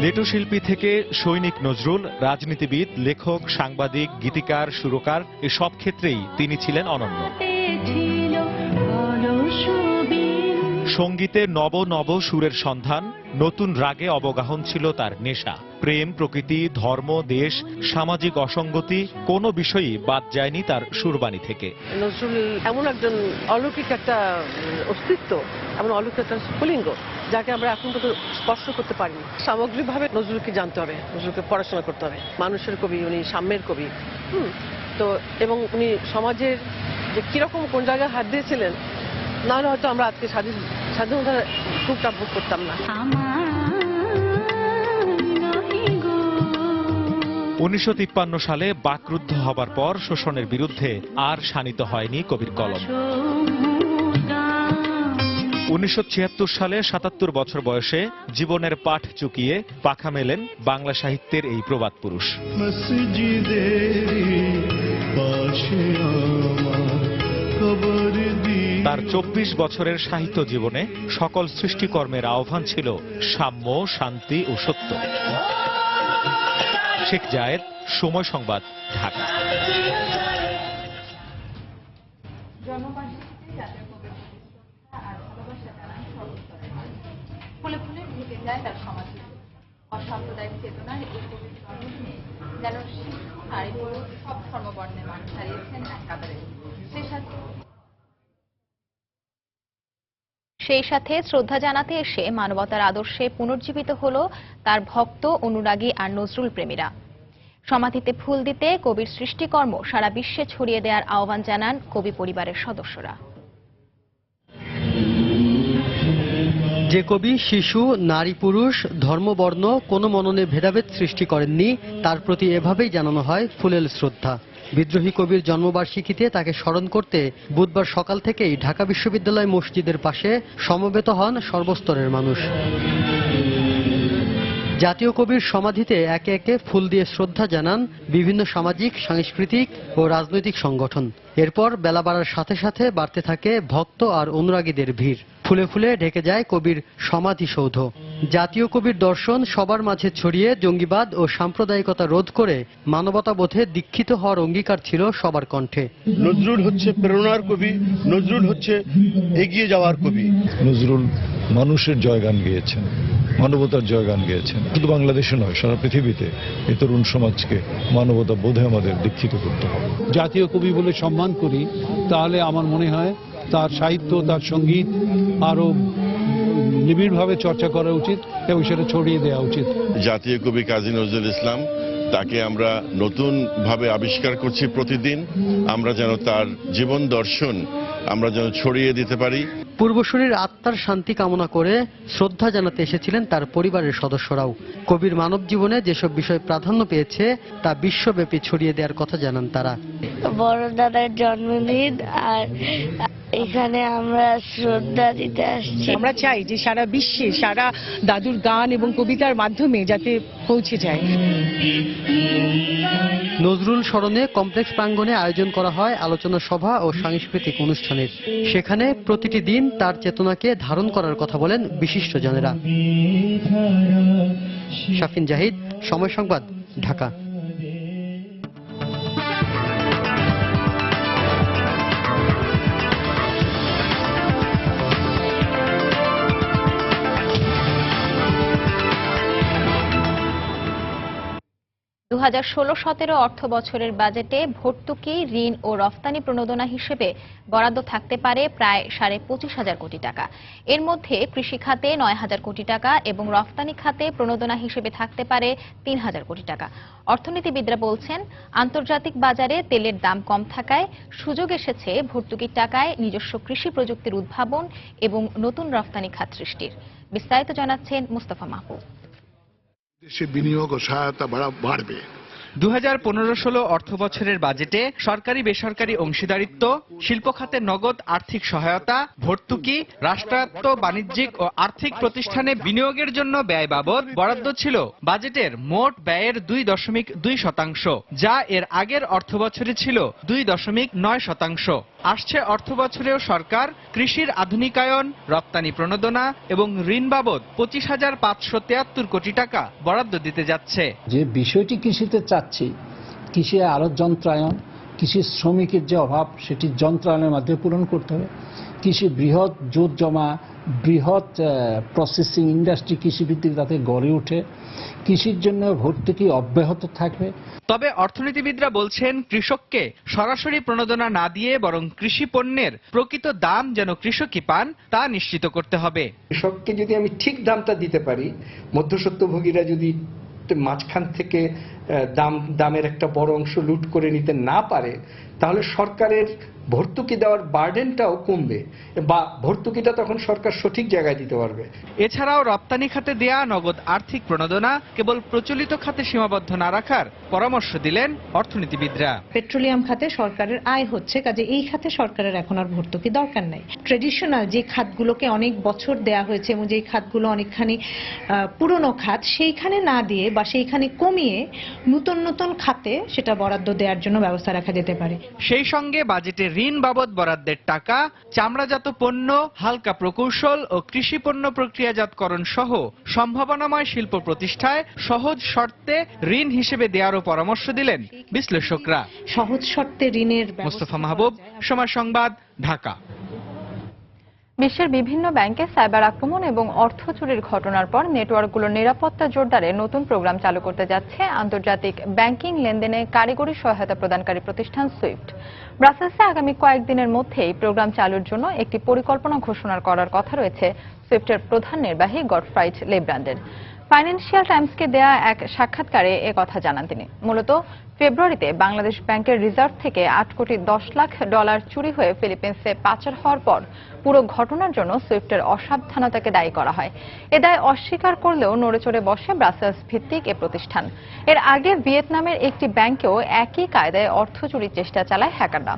লেটুশিল্পী থেকে সৈনিক নজরুল, রাজনীতিবিদ, লেখক, সাংবাদিক, গীতিকার, সুরকার, এসব ক্ষেত্রেই তিনি ছিলেন অনন্য। সঙ্গীতে নব নব সুরের সন্ধান, নতুন রাগে অবগাহন ছিল তার নেশা। প্রেম, প্রকৃতি, ধর্ম, দেশ, সামাজিক অসঙ্গতি কোনো বিষয়ই বাদ যায়নি তার সুরবাণী থেকে। নজরুল এমন একজন অলৌকিক একটা অস্তিত্ব, এমন অলৌকিক একটা স্ফুলিঙ্গ, যাকে আমরা এখন তো স্পর্শ করতে পারিনি। সামগ্রিকভাবে নজরুলকে জানতে হবে, নজরুলকে পড়াশোনা করতে হবে। মানুষের কবি উনি, সাম্যের কবি। তো এবং উনি সমাজের যে কিরকম কোন জায়গায় হাত দিয়েছিলেন, নাহলে হয়তো আমরা আজকে স্বাধীনতার সুখটা ভোগ করতাম না। 1953 সালে বাকরুদ্ধ হবার পর শোষণের বিরুদ্ধে আর শানিত হয়নি কবির কলম। 1976 সালে 77 বছর বয়সে জীবনের পাঠ চুকিয়ে পাখা মেলেন বাংলা সাহিত্যের এই প্রবাদ পুরুষ। তার 24 বছরের সাহিত্য জীবনে সকল সৃষ্টিকর্মের আহ্বান ছিল সাম্য, শান্তি ও সত্য। শেখ জায়েদ, সময় সংবাদ, ঢাকা। ফুলে ফুলে ঢেকে যায় তার সমাজে অসাম্প্রদায়িক চেতনার এই কবির জন্মদিনে যেন শিশু, নারী, পুরুষ সব ধর্মবর্ণের মানুষ হারিয়েছেন এক কাতারে। সেই সাথে শ্রদ্ধা জানাতে এসে মানবতার আদর্শে পুনর্জীবিত হল তার ভক্ত, অনুরাগী আর নজরুল প্রেমীরা। সমাধিতে ফুল দিতে কবির সৃষ্টিকর্ম সারা বিশ্বে ছড়িয়ে দেওয়ার আহ্বান জানান কবি পরিবারের সদস্যরা। যে কবি শিশু, নারী, পুরুষ, ধর্মবর্ণ কোনো মননে ভেদাভেদ সৃষ্টি করেননি, তার প্রতি এভাবেই জানানো হয় ফুলেল শ্রদ্ধা। বিদ্রোহী কবির জন্মবার্ষিকীতে তাকে স্মরণ করতে বুধবার সকাল থেকেই ঢাকা বিশ্ববিদ্যালয় মসজিদের পাশে সমবেত হন সর্বস্তরের মানুষ। জাতীয় কবির সমাধিতে একে একে ফুল দিয়ে শ্রদ্ধা জানান বিভিন্ন সামাজিক, সাংস্কৃতিক ও রাজনৈতিক সংগঠন। এরপর বেলা বাড়ার সাথে সাথে বাড়তে থাকে ভক্ত আর অনুরাগীদের ভিড়। ফুলে ফুলে ঢেকে যায় কবির সমাধিসৌধ। জাতীয় কবির দর্শন সবার মাঝে ছড়িয়ে জঙ্গিবাদ ও সাম্প্রদায়িকতা রোধ করে মানবতাবোধে দীক্ষিত হওয়ার অঙ্গীকার ছিল সবার কণ্ঠে। নজরুল হচ্ছে প্রেরণার কবি, নজরুল হচ্ছে এগিয়ে যাওয়ার কবি। নজরুল মানুষের জয়গান গেয়েছেন, মানবতার জয়গান গেয়েছেন। শুধু বাংলাদেশে নয়, সারা পৃথিবীতে এই তরুণ সমাজকে মানবতা বোধে আমাদের দীক্ষিত করতে হবে। জাতীয় কবি বলে সম্মান করি, তাহলে আমার মনে হয় তার সাহিত্য, তার সঙ্গীত আরো নিবিড়ভাবে চর্চা করা উচিত এবং সেটা ছড়িয়ে দেওয়া উচিত। জাতীয় কবি কাজী নজরুল ইসলাম, তাকে আমরা নতুন ভাবে আবিষ্কার করছি প্রতিদিন। আমরা যেন তার জীবন দর্শন আমরা যেন ছড়িয়ে দিতে পারি। পূর্বসূরির আত্মার শান্তি কামনা করে শ্রদ্ধা জানাতে এসেছিলেন তার পরিবারের সদস্যরাও। কবির মানব জীবনে যেসব বিষয় প্রাধান্য পেয়েছে তা বিশ্বব্যাপী ছড়িয়ে দেওয়ার কথা জানান তারা। বড় দাদার জন্মদিন, আর এখানে আমরা শ্রদ্ধা দিতে আসছি। আমরা চাই যে সারা বিশ্বে সারা দাদুর গান এবং কবিতার মাধ্যমে যাতে পৌঁছে যায়। নজরুল স্মরণে কমপ্লেক্স প্রাঙ্গণে আয়োজন করা হয় আলোচনা সভা ও সাংস্কৃতিক অনুষ্ঠানের। সেখানে প্রতিটি দিন তার চেতনাকে ধারণ করার কথা বলেন বিশিষ্টজনেরা। শাফিন জাহিদ, সময় সংবাদ, ঢাকা। 2016-17 অর্থ বছরের বাজেটে ভর্তুকি, ঋণ ও রফতানি প্রণোদনা হিসেবে বরাদ্দ থাকতে পারে প্রায় 25,500 কোটি টাকা। এর মধ্যে কৃষি খাতে 9,000 কোটি টাকা এবং রফতানি খাতে প্রণোদনা হিসেবে থাকতে পারে 3,000 কোটি টাকা। অর্থনীতিবিদরা বলছেন, আন্তর্জাতিক বাজারে তেলের দাম কম থাকায় সুযোগ এসেছে ভর্তুকির টাকায় নিজস্ব কৃষি প্রযুক্তির উদ্ভাবন এবং নতুন রফতানি খাত সৃষ্টির। বিস্তারিত জানাচ্ছেন মুস্তাফা মাহবুব। দেশে বিনিয়োগ ও সহায়তা বাড়বে। 2015-16 অর্থ বছরের বাজেটে সরকারি বেসরকারি অংশীদারিত্ব, শিল্প খাতে নগদ আর্থিক সহায়তা, ভর্তুকি, রাষ্ট্রায়ত্ত বাণিজ্যিক ও আর্থিক প্রতিষ্ঠানে বিনিয়োগের জন্য ব্যয় বাবদ বরাদ্দ ছিল বাজেটের মোট ব্যয়ের 2.2%, যা এর আগের অর্থ বছরে ছিল 2.9%। আসছে অর্থ বছরেও সরকার কৃষির আধুনিকায়ন, রপ্তানি প্রণোদনা এবং ঋণ বাবদ 25,573 কোটি টাকা বরাদ্দ দিতে যাচ্ছে। যে বিষয়টি কৃষিতে চাচ্ছি, কৃষি আরো যন্ত্রায়ন, কৃষি শ্রমিকের যে অভাব সেটি যন্ত্রায়নের মাধ্যমে পূরণ করতে হবে। কৃষি বৃহৎ জোট জমা, বৃহৎ প্রসেসিং ইন্ডাস্ট্রি কৃষিভিত্তিক যাতে গড়ে ওঠে, কৃষির জন্য ভর্তুকি অব্যাহত থাকবে। তবে অর্থনীতিবিদরা বলছেন, কৃষককে সরাসরি প্রণোদনা না দিয়ে বরং কৃষি পণ্যের প্রকৃত দাম যেন কৃষকই পান তা নিশ্চিত করতে হবে। কৃষককে যদি আমি ঠিক দামটা দিতে পারি, মধ্যস্বত্বভোগীরা যদি মাঝখান থেকে দামের একটা বড় অংশ লুট করে নিতে না পারে, তাহলে সরকারের ভর্তুকি দেওয়ার বার্ডেনটাও কমবে বা ভর্তুকিটা তখন সরকার সঠিক জায়গায় দিতে পারবে। এছাড়াও রপ্তানি খাতে দেয়া নগদ আর্থিক প্রণোদনা কেবল প্রচলিত খাতে সীমাবদ্ধ না রাখার পরামর্শ দিলেন অর্থনীতিবিদরা। পেট্রোলিয়াম খাতে সরকারের আয় হচ্ছে, কাজে এই খাতে সরকারের এখন আর ভর্তুকি দরকার নাই। ট্রেডিশনাল যে খাতগুলোকে অনেক বছর দেয়া হয়েছে এবং যে খাতগুলো অনেকখানি পুরনো খাত, সেইখানে না দিয়ে বা সেইখানে কমিয়ে নতুন নতুন খাতে সেটা বরাদ্দ দেওয়ার জন্য ব্যবস্থা রাখা যেতে পারে। সেই সঙ্গে বাজেটে ঋণ বাবদ বরাদ্দের টাকা চামড়াজাত পণ্য, হালকা প্রকৌশল ও কৃষি পণ্য প্রক্রিয়াজাতকরণ সহ সম্ভাবনাময় শিল্প প্রতিষ্ঠায় সহজ শর্তে ঋণ হিসেবে দেওয়ারও পরামর্শ দিলেন বিশ্লেষকরা। সহজ শর্তে ঋণের। মুস্তাফা মাহবুব, সময় সংবাদ, ঢাকা। বিশ্বের বিভিন্ন ব্যাংকে সাইবার আক্রমণ এবং অর্থ চুরির ঘটনার পর নেটওয়ার্কগুলোর নিরাপত্তা জোরদারে নতুন প্রোগ্রাম চালু করতে যাচ্ছে আন্তর্জাতিক ব্যাংকিং লেনদেনে কারিগরি সহায়তা প্রদানকারী প্রতিষ্ঠান সুইফট। ব্রাসেলসে আগামী কয়েকদিনের মধ্যেই প্রোগ্রাম চালুর জন্য একটি পরিকল্পনা ঘোষণা করার কথা রয়েছে সুইফটের প্রধান নির্বাহী গডফ্রাইড লেব্রান্ডের। ফাইন্যান্সিয়াল টাইমসকে দেয়া এক সাক্ষাৎকারে কথা জানান তিনি। মূলত ফেব্রুয়ারিতে বাংলাদেশ ব্যাংকের রিজার্ভ থেকে $8 কোটি 10 লাখ চুরি হয়ে ফিলিপিন্সে পাচার হওয়ার পর পুরো ঘটনার জন্য সুইফটের অসাবধানতাকে দায়ী করা হয়। এ দায় অস্বীকার করলেও নড়েচড়ে বসে ব্রাসেলস ভিত্তিক এ প্রতিষ্ঠান। এর আগে ভিয়েতনামের একটি ব্যাংকেও একই কায়দায় অর্থ চুরির চেষ্টা চালায় হ্যাকাররা।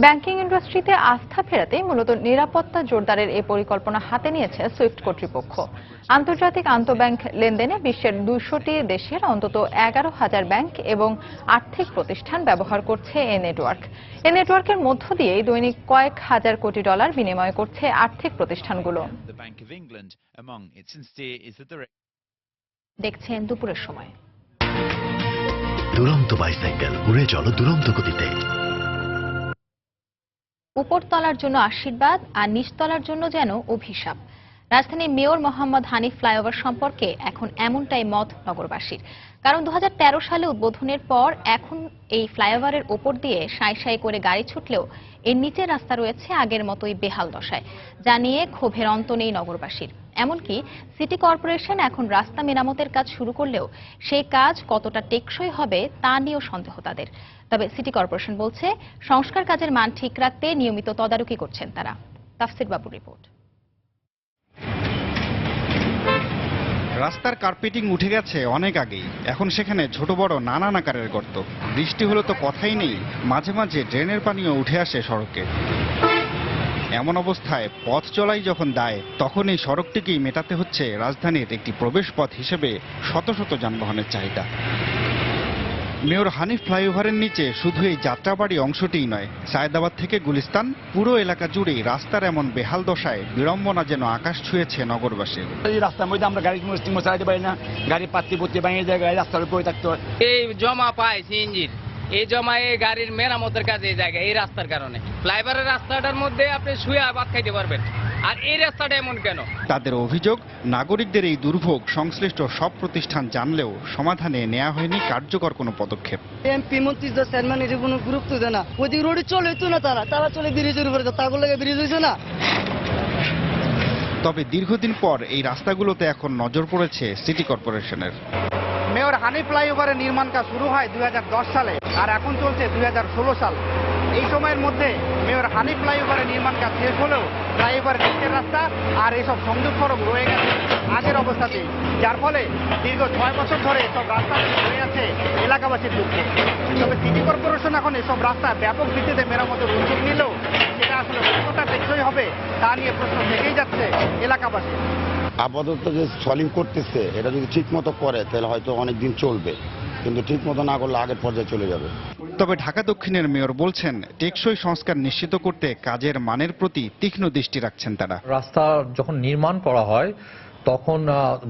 ব্যাংকিং ইন্ডাস্ট্রিতে আস্থা ফেরাতেই মূলত নিরাপত্তা জোরদারের এই পরিকল্পনা হাতে নিয়েছে সুইফট কর্তৃপক্ষ। আন্তর্জাতিক আন্তঃব্যাংক লেনদেনে বিশ্বের 200টি দেশের অন্তত 11,000 ব্যাংক এবং আর্থিক প্রতিষ্ঠান ব্যবহার করছে এই নেটওয়ার্ক। এই নেটওয়ার্কের মধ্য দিয়ে দৈনিক কয়েক হাজার কোটি ডলার বিনিময় করছে আর্থিক প্রতিষ্ঠানগুলো। দেখছেন দুপুরের সময়। দুরন্ত বাইসাইকেল, উড়ে চলো দুরন্ত গতিতে। উপরতলার জন্য আশীর্বাদ আর নিচতলার জন্য যেন অভিশাপ। রাজধানীর মেয়র মোহাম্মদ হানিফ ফ্লাইওভার সম্পর্কে এখন এমনটাই মত নগরবাসীর। কারণ 2013 সালে উদ্বোধনের পর এখন এই ফ্লাইওভারের ওপর দিয়ে সাঁই সাঁই করে গাড়ি ছুটলেও এর নিচের রাস্তা রয়েছে আগের মতোই বেহাল দশায়, যা নিয়ে ক্ষোভের অন্ত নেই নগরবাসীর। এমনকি সিটি কর্পোরেশন এখন রাস্তা মেরামতের কাজ শুরু করলেও সেই কাজ কতটা টেকসই হবে তা নিয়েও সন্দেহ তাদের। তবে সিটি কর্পোরেশন বলছে, সংস্কার কাজের মান ঠিক রাখতে নিয়মিত তদারকি করছেন তারা। তাফসির বাবুর রিপোর্ট। রাস্তার কার্পেটিং উঠে গেছে অনেক আগেই, এখন সেখানে ছোট বড় নানান আকারের গর্ত। বৃষ্টি হলে তো কথাই নেই, মাঝে মাঝে ড্রেনের পানিও উঠে আসে সড়কে। এমন অবস্থায় পথ চলাই যখন দায়, তখন এই সড়কটিকেই মেটাতে হচ্ছে রাজধানীর একটি প্রবেশ পথ হিসেবে শত শত যানবাহনের চাহিদা। মেয়র হানিফ ফ্লাইওভারের নিচে শুধু এই যাত্রাবাড়ি অংশটিই নয়, সায়েদাবাদ থেকে গুলিস্তান পুরো এলাকা জুড়েই রাস্তার এমন বেহাল দশায় বিড়ম্বনা যেন আকাশ ছুঁয়েছে নগরবাসীর। এই রাস্তার মধ্যে আমরা গাড়ি চালাতে পারি না, গাড়ি পাত্তি পড়তে ভেঙে যায়, রাস্তার উপরে থাকতে হয়। এই জমা পায় সিএনজির, এই জমা এই গাড়ির মেরামতের কাজে এই জায়গায় এই রাস্তার কারণে ফ্লাইওভারের রাস্তাটার মধ্যে আপনি শুয়ে ভাত খাইতে পারবেন, আর এই রাস্তাটা এমন কেন? তাদের অভিযোগ, নাগরিকদের এই দুর্ভোগ সংশ্লিষ্ট সব প্রতিষ্ঠান জানলেও সমাধানে নেওয়া হয়নি কার্যকর কোনো পদক্ষেপ। এমপি মন্ত্রী চেয়ারম্যান এর কোনো গুরুত্ব দেয় না, ওইদিকে রোডে চলে হইতো না, তারা চলে ব্রিজের উপরে, তাগুলো লাগে ব্রিজ হয়েছে না। তবে দীর্ঘদিন পর এই রাস্তাগুলোতে এখন নজর পড়েছে সিটি কর্পোরেশনের। মেয়র হানিফ ফ্লাইওভারের নির্মাণ কাজ শুরু হয় 2010 সালে, আর এখন চলছে 2016 সাল। এই সময়ের মধ্যে মেয়র হানিফ ফ্লাইওভারের নির্মাণ কাজ শেষ হলেও ফ্লাইওভারের নিচের রাস্তা আর এইসব সংযোগ সড়ক রয়ে গেছে আগের অবস্থাতেই, যার ফলে দীর্ঘ 6 বছর ধরে এসব রাস্তা হয়ে আছে এলাকাবাসীর দুঃখে। তবে সিটি কর্পোরেশন এখন এসব রাস্তা ব্যাপক ভিত্তিতে মেরামতের উদ্যোগ নিলেও সেটা আসলে কতটা টেকসই হবে তা নিয়ে প্রশ্ন থেকেই যাচ্ছে এলাকাবাসী। আপাতত যে সলিং করতেছে এটা যদি ঠিক মতো করে তাহলে হয়তো অনেক দিন চলবে, কিন্তু ঠিক মতো না করলে আগের পর্যায়ে চলে যাবে। তবে ঢাকা দক্ষিণের মেয়র বলছেন, টেকসই সংস্কার নিশ্চিত করতে কাজের মানের প্রতি তীক্ষ্ণ দৃষ্টি রাখছেন তারা। রাস্তা যখন নির্মাণ করা হয় তখন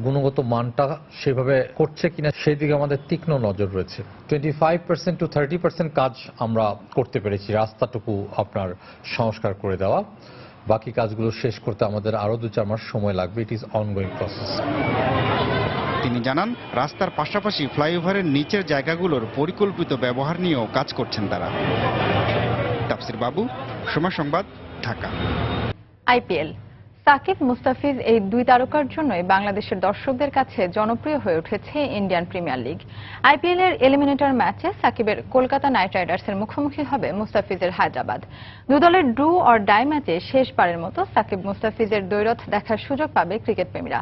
গুণগত মানটা সেভাবে করছে কিনা সেই দিকে আমাদের তীক্ষ্ণ নজর রয়েছে। 25% to 30% কাজ আমরা করতে পেরেছি, রাস্তাটুকু আপনার সংস্কার করে দেওয়া। বাকি কাজগুলো শেষ করতে আমাদের আরো 2-4 মাস সময় লাগবে। It is ongoing process. তিনি জানান, রাস্তার পাশাপাশি ফ্লাইওভারের নিচের জায়গাগুলোর পরিকল্পিত ব্যবহার নিয়েও কাজ করছেন তারা। তাফসির বাবু, সময় সংবাদ, ঢাকা। আইপিএল, সাকিব মুস্তাফিজ এই দুই তারকার জন্যই বাংলাদেশের দর্শকদের কাছে জনপ্রিয় হয়ে উঠেছে ইন্ডিয়ান প্রিমিয়ার লিগ। আইপিএল এর এলিমিনেটর ম্যাচে সাকিবের কলকাতা নাইট রাইডার্সের মুখোমুখি হবে মুস্তাফিজের হায়দ্রাবাদ। দুই দলের ড্র অর ডাই ম্যাচে শেষবারের মতো সাকিব মুস্তাফিজের দ্বৈরথ দেখার সুযোগ পাবে ক্রিকেট প্রেমীরা।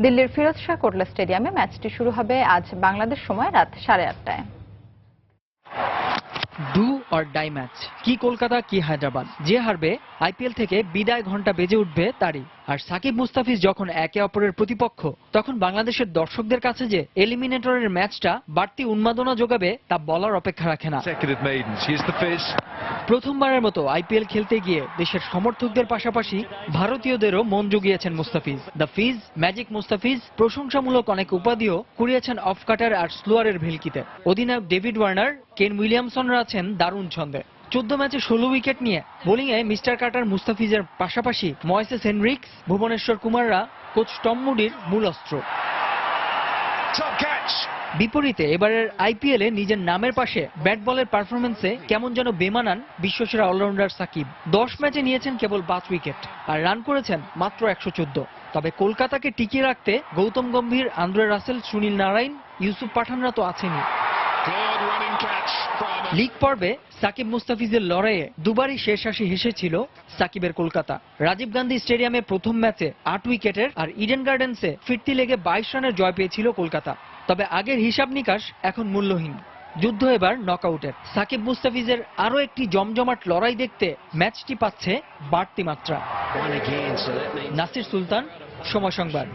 দিল্লির ফিরোজ শাহ কোটলা স্টেডিয়ামে ম্যাচটি শুরু হবে আজ বাংলাদেশ সময় রাত 8:30টায়। ডু অর ডাই ম্যাচ, কি কলকাতা কি হায়দ্রাবাদ, যে হারবে আইপিএল থেকে বিদায় ঘন্টা বেজে উঠবে তারই। আর সাকিব মুস্তাফিজ যখন একে অপরের প্রতিপক্ষ, তখন বাংলাদেশের দর্শকদের কাছে যে এলিমিনেটরের ম্যাচটা বাড়তি উন্মাদনা যোগাবে তা বলার অপেক্ষা রাখে না। প্রথমবারের মতো আইপিএল খেলতে গিয়ে দেশের সমর্থকদের পাশাপাশি ভারতীয়দেরও মন জুগিয়েছেন Mustafiz. The Fizz, magic Mustafiz প্রশংসামূলক অনেক উপাধিও কুড়িয়েছেন অফ কাটার আর স্লোয়ারের ভেলকিতে। অধিনায়ক ডেভিড ওয়ার্নার, কেন উইলিয়ামসনরা আছেন দারুণ ছন্দে। 14 ম্যাচে 16 উইকেট নিয়ে বোলিংয়ে মিস্টার কাটার মুস্তাফিজের পাশাপাশি ময়েসেস হেনরিক্স, ভুবনেশ্বর কুমাররা কোচ টম মুডির মূল অস্ত্র। বিপরীতে এবারের আইপিএলে নিজের নামের পাশে ব্যাট বলের পারফরমেন্সে কেমন যেন বেমানান বিশ্বসেরা অলরাউন্ডার সাকিব। 10 ম্যাচে নিয়েছেন কেবল 5 উইকেট আর রান করেছেন মাত্র 114। তবে কলকাতাকে টিকিয়ে রাখতে Gautam Gambhir, Andre Russell, Sunil Narine, Yusuf পাঠানরা তো আছেনই। লিগ পর্বে সাকিব মুস্তাফিজের লড়াইয়ে দুবারই শেষ হাসি হেসেছিল সাকিবের কলকাতা। রাজীব গান্ধী স্টেডিয়ামে প্রথম ম্যাচে 8 উইকেটের আর ইডেন গার্ডেন্সে ফিরতি লেগে 22 রানের জয় পেয়েছিল কলকাতা। তবে আগের হিসাব নিকাশ এখন মূল্যহীন। যুদ্ধ এবার নকআউটের। সাকিব মুস্তাফিজের আরো একটি জমজমাট লড়াই দেখতে ম্যাচটি পাচ্ছে বাড়তি মাত্রা। নাসির সুলতান, সময় সংবাদ।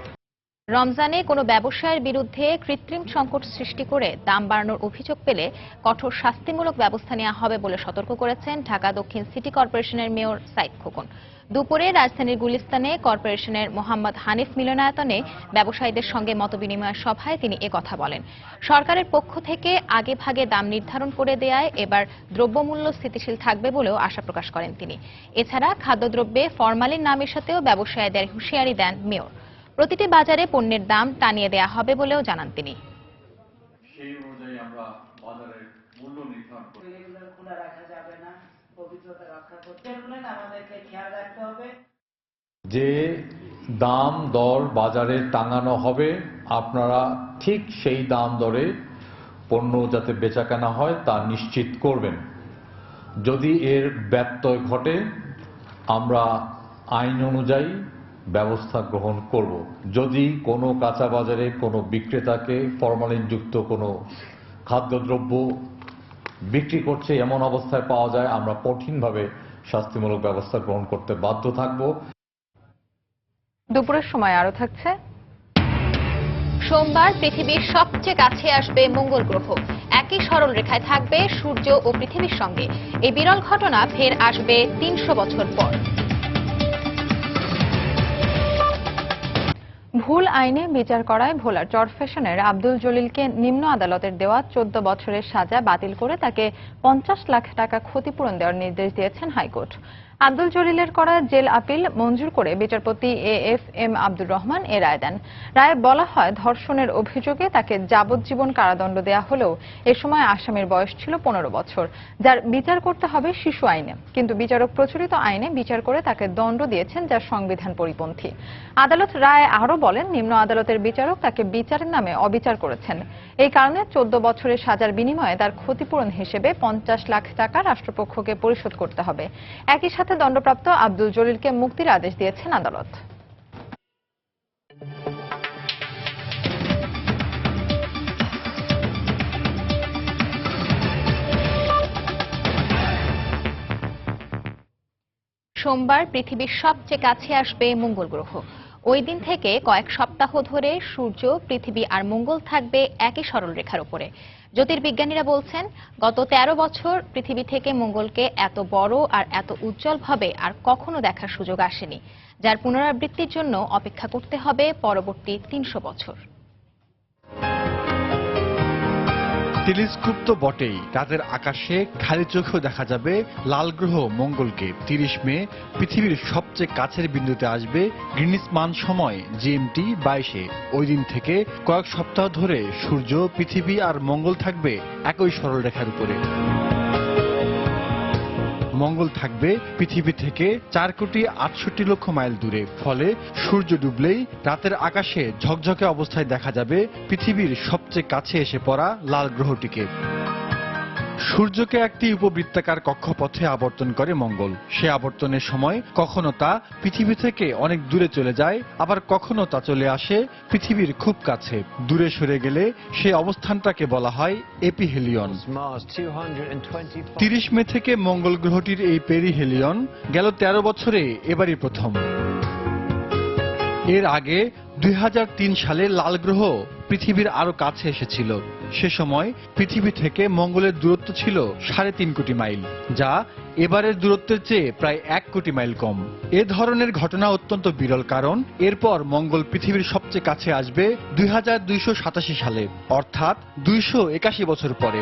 রমজানে কোনো ব্যবসায়ের বিরুদ্ধে কৃত্রিম সংকট সৃষ্টি করে দাম বাড়ানোর অভিযোগ পেলে কঠোর শাস্তিমূলক ব্যবস্থা নেওয়া হবে বলে সতর্ক করেছেন ঢাকা দক্ষিণ সিটি কর্পোরেশনের মেয়র সাইদ খোকন। দুপুরে রাজধানীর গুলিস্তানে কর্পোরেশনের মোহাম্মদ হানিফ মিলনায়তনে ব্যবসায়ীদের সঙ্গে মতবিনিময় সভায় তিনি একথা বলেন। সরকারের পক্ষ থেকে আগে ভাগে দাম নির্ধারণ করে দেয়ায় এবার দ্রব্যমূল্য স্থিতিশীল থাকবে বলেও আশা প্রকাশ করেন তিনি। এছাড়া খাদ্যদ্রব্যে ফরমালিন না মেশাতেও ব্যবসায়ীদের হুঁশিয়ারি দেন মেয়র। প্রতিটি বাজারে পণ্যের দাম টানিয়ে দেয়া হবে বলেও জানান তিনি। যে দাম দর বাজারে টাঙানো হবে আপনারা ঠিক সেই দাম দরে পণ্য যাতে বেচাকেনা হয় তা নিশ্চিত করবেন। যদি এর ব্যত্যয় ঘটে আমরা আইন অনুযায়ী ব্যবস্থা গ্রহণ করব। যদি কোনো কাঁচা বাজারে কোনো বিক্রেতাকে ফরমালিনযুক্ত কোনো খাদ্যদ্রব্য বিক্রি করছে এমন অবস্থায় পাওয়া যায় আমরা কঠিনভাবে শাস্তিমূলক ব্যবস্থা গ্রহণ করতে বাধ্য থাকব। দুপুরের সময় আরো থাকছে সোমবার পৃথিবীর সবচেয়ে কাছে আসবে মঙ্গল গ্রহ। একই সরল রেখায় থাকবে সূর্য ও পৃথিবীর সঙ্গে। এই বিরল ঘটনা ফের আসবে ৩০০ বছর পর। ভুল আইনে বিচার করায় ভোলার চরফ্যাশনের আব্দুল জলিলকে নিম্ন আদালতের দেওয়া 14 বছরের সাজা বাতিল করে তাকে 50 লাখ টাকা ক্ষতিপূরণ দেওয়ার নির্দেশ দিয়েছেন হাইকোর্ট। আব্দুল জলিলের করা জেল আপিল মঞ্জুর করে বিচারপতি AFM আব্দুর রহমান এ রায় দেন। রায়ে বলা হয়, ধর্ষণের অভিযোগে তাকে যাবজ্জীবন কারাদণ্ড দেয়া হলেও এ সময় আসামির বয়স ছিল 15 বছর, যার বিচার করতে হবে শিশু আইনে। কিন্তু বিচারক প্রচলিত আইনে বিচার করে তাকে দণ্ড দিয়েছেন, যা সংবিধান পরিপন্থী। আদালত রায়ে আরও বলেন, নিম্ন আদালতের বিচারক তাকে বিচারের নামে অবিচার করেছেন। এই কারণে 14 বছরের সাজার বিনিময়ে তার ক্ষতিপূরণ হিসেবে 50 লাখ টাকা রাষ্ট্রপক্ষকে পরিশোধ করতে হবে। একই সাথে দণ্ডপ্রাপ্ত আব্দুল জলিলকে মুক্তির আদেশ দিয়েছেন আদালত। সোমবার পৃথিবীর সবচেয়ে কাছে আসবে মঙ্গল গ্রহ। ওই দিন থেকে কয়েক সপ্তাহ ধরে সূর্য, পৃথিবী আর মঙ্গল থাকবে একই সরল রেখার উপরে। জ্যোতির্বিজ্ঞানীরা বলছেন, গত 13 বছর পৃথিবী থেকে মঙ্গলকে এত বড় আর এত উজ্জ্বলভাবে আর কখনো দেখার সুযোগ আসেনি, যার পুনরাবৃত্তির জন্য অপেক্ষা করতে হবে পরবর্তী 300 বছর। টেলিস্কোপ তো বটেই, রাতের আকাশে খালি চোখেও দেখা যাবে লাল গ্রহ মঙ্গলকে। 30 মে পৃথিবীর সবচেয়ে কাছের বিন্দুতে আসবে গ্রিনিচ মান সময় GMT 22-এ। ওই দিন থেকে কয়েক সপ্তাহ ধরে সূর্য, পৃথিবী আর মঙ্গল থাকবে একই সরল রেখার উপরে। মঙ্গল থাকবে পৃথিবী থেকে 4,68,00,000 মাইল দূরে। ফলে সূর্য ডুবলেই রাতের আকাশে ঝকঝকে অবস্থায় দেখা যাবে পৃথিবীর সবচেয়ে কাছে এসে পড়া লাল গ্রহটিকে। সূর্যকে একটি উপবৃত্তাকার কক্ষপথে আবর্তন করে মঙ্গল। সে আবর্তনের সময় কখনো তা পৃথিবী থেকে অনেক দূরে চলে যায়, আবার কখনো তা চলে আসে পৃথিবীর খুব কাছে। দূরে সরে গেলে সে অবস্থানটাকে বলা হয় এপিহেলিয়ন। 30 মে থেকে মঙ্গল গ্রহটির এই পেরিহেলিয়ন গেল 13 বছরে এবারই প্রথম। এর আগে 2003 সালে লাল গ্রহ পৃথিবীর আরো কাছে এসেছিল। সে সময় পৃথিবী থেকে মঙ্গলের দূরত্ব ছিল 3.5 কোটি মাইল, যা এবারের দূরত্বের চেয়ে প্রায় 1 কোটি মাইল কম। এ ধরনের ঘটনা অত্যন্ত বিরল, কারণ এরপর মঙ্গল পৃথিবীর সবচেয়ে কাছে আসবে 2287 সালে, অর্থাৎ 281 বছর পরে।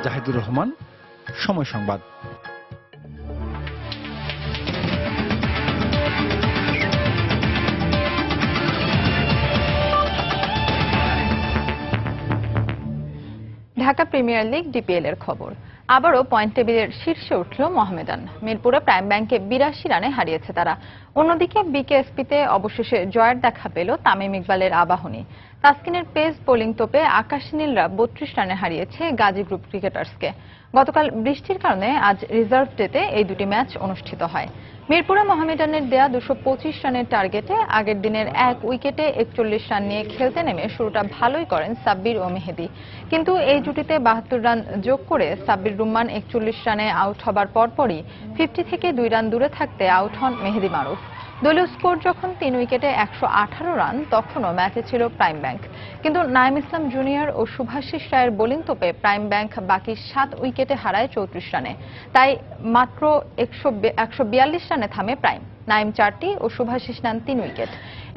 জাহিদুর রহমান, সময় সংবাদ। ঢাকা প্রিমিয়ার লিগ DPL এর খবর। আবারও পয়েন্ট টেবিলের শীর্ষে উঠল মোহামেডান। মিরপুরে প্রাইম ব্যাংকে 82 রানে হারিয়েছে তারা। অন্যদিকে BKSPতে অবশেষে জয়ের দেখা পেল তামিম ইকবালের আবাহনী। তাসকিনের পেস বোলিং তোপে আকাশ নীলরা 32 রানে হারিয়েছে গাজী গ্রুপ ক্রিকেটার্সকে। গতকাল বৃষ্টির কারণে আজ রিজার্ভ ডেতে এই দুটি ম্যাচ অনুষ্ঠিত হয়। মিরপুরে মোহামেডানের দেয়া 225 রানের টার্গেটে আগের দিনের 1 উইকেটে 41 রান নিয়ে খেলতে নেমে শুরুটা ভালোই করেন সাব্বির ও মেহেদী। কিন্তু এই জুটিতে 72 রান যোগ করে সাব্বির রুম্মান 41 রানে আউট হবার পরপরই 50 থেকে 2 রান দূরে থাকতে আউট হন মেহেদী মারুফ। দলীয় স্কোর যখন 3 উইকেটে 118 রান, তখনও ম্যাচে ছিল প্রাইম ব্যাংক। কিন্তু নাইম ইসলাম জুনিয়র ও শুভাশিস রায়ের বোলিং তোপে প্রাইম ব্যাংক বাকি 7 উইকেটে হারায় 34 রানে। তাই মাত্র 142 রানে থামে প্রাইম। নাইম 4টি ও শুভাশিস নেন 3 উইকেট।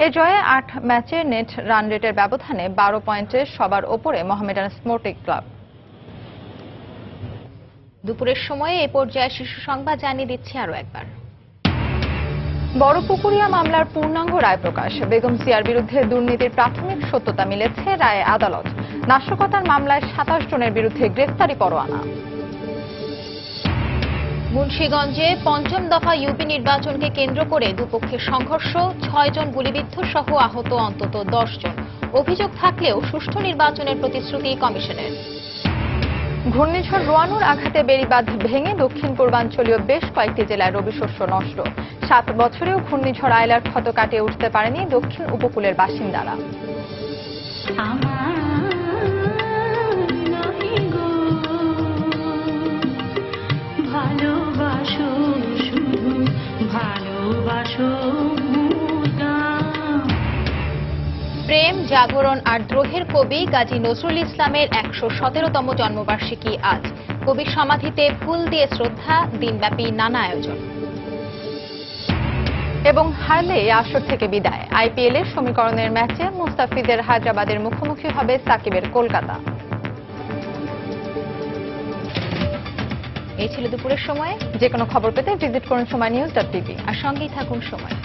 এ জয়ে 8 ম্যাচে নেট রান রেটের ব্যবধানে 12 পয়েন্টে সবার ওপরে মোহামেডান স্পোর্টিং ক্লাব। দুপুরের সময়ে এই পর্যায়ে শীর্ষ সংবাদ জানিয়ে দিচ্ছি আরো একবার। বড়পুকুরিয়া মামলার পূর্ণাঙ্গ রায় প্রকাশ। বেগম জিয়ার বিরুদ্ধে দুর্নীতির প্রাথমিক সত্যতা মিলেছে, রায়ে আদালত। নাশকতার মামলায় 27 জনের বিরুদ্ধে গ্রেফতারি পরোয়ানা। মুন্সিগঞ্জে 5ম দফা ইউপি নির্বাচনকে কেন্দ্র করে দুপক্ষের সংঘর্ষ, 6 জন গুলিবিদ্ধ সহ আহত অন্তত 10 জন। অভিযোগ থাকলেও সুষ্ঠু নির্বাচনের প্রতিশ্রুতি কমিশনের। ঘূর্ণিঝড় রোয়ানুর আঘাতে বেড়িবাঁধ ভেঙে দক্ষিণ পূর্বাঞ্চলীয় বেশ কয়েকটি জেলায় রবি শস্য নষ্ট। 7 বছরেও ঘূর্ণিঝড় আয়লার ক্ষত কাটিয়ে উঠতে পারেনি দক্ষিণ উপকূলের বাসিন্দারা। প্রেম জাগরণ আর দ্রোহের কবি গাজী নজরুল ইসলামের ১১৭তম জন্মবার্ষিকী আজ। কবির সমাধিতে ফুল দিয়ে শ্রদ্ধা, দিনব্যাপী নানা আয়োজন। এবং হারলে আসর থেকে বিদায়। আইপিএলের সমীকরণের ম্যাচে মুস্তাফিজের হায়দ্রাবাদের মুখোমুখি হবে সাকিবের কলকাতা। এই ছিল দুপুরের সময়। যে কোনো খবর পেতে ভিজিট করুন সময় নিউজ.টিভি আর সঙ্গেই থাকুন সময়।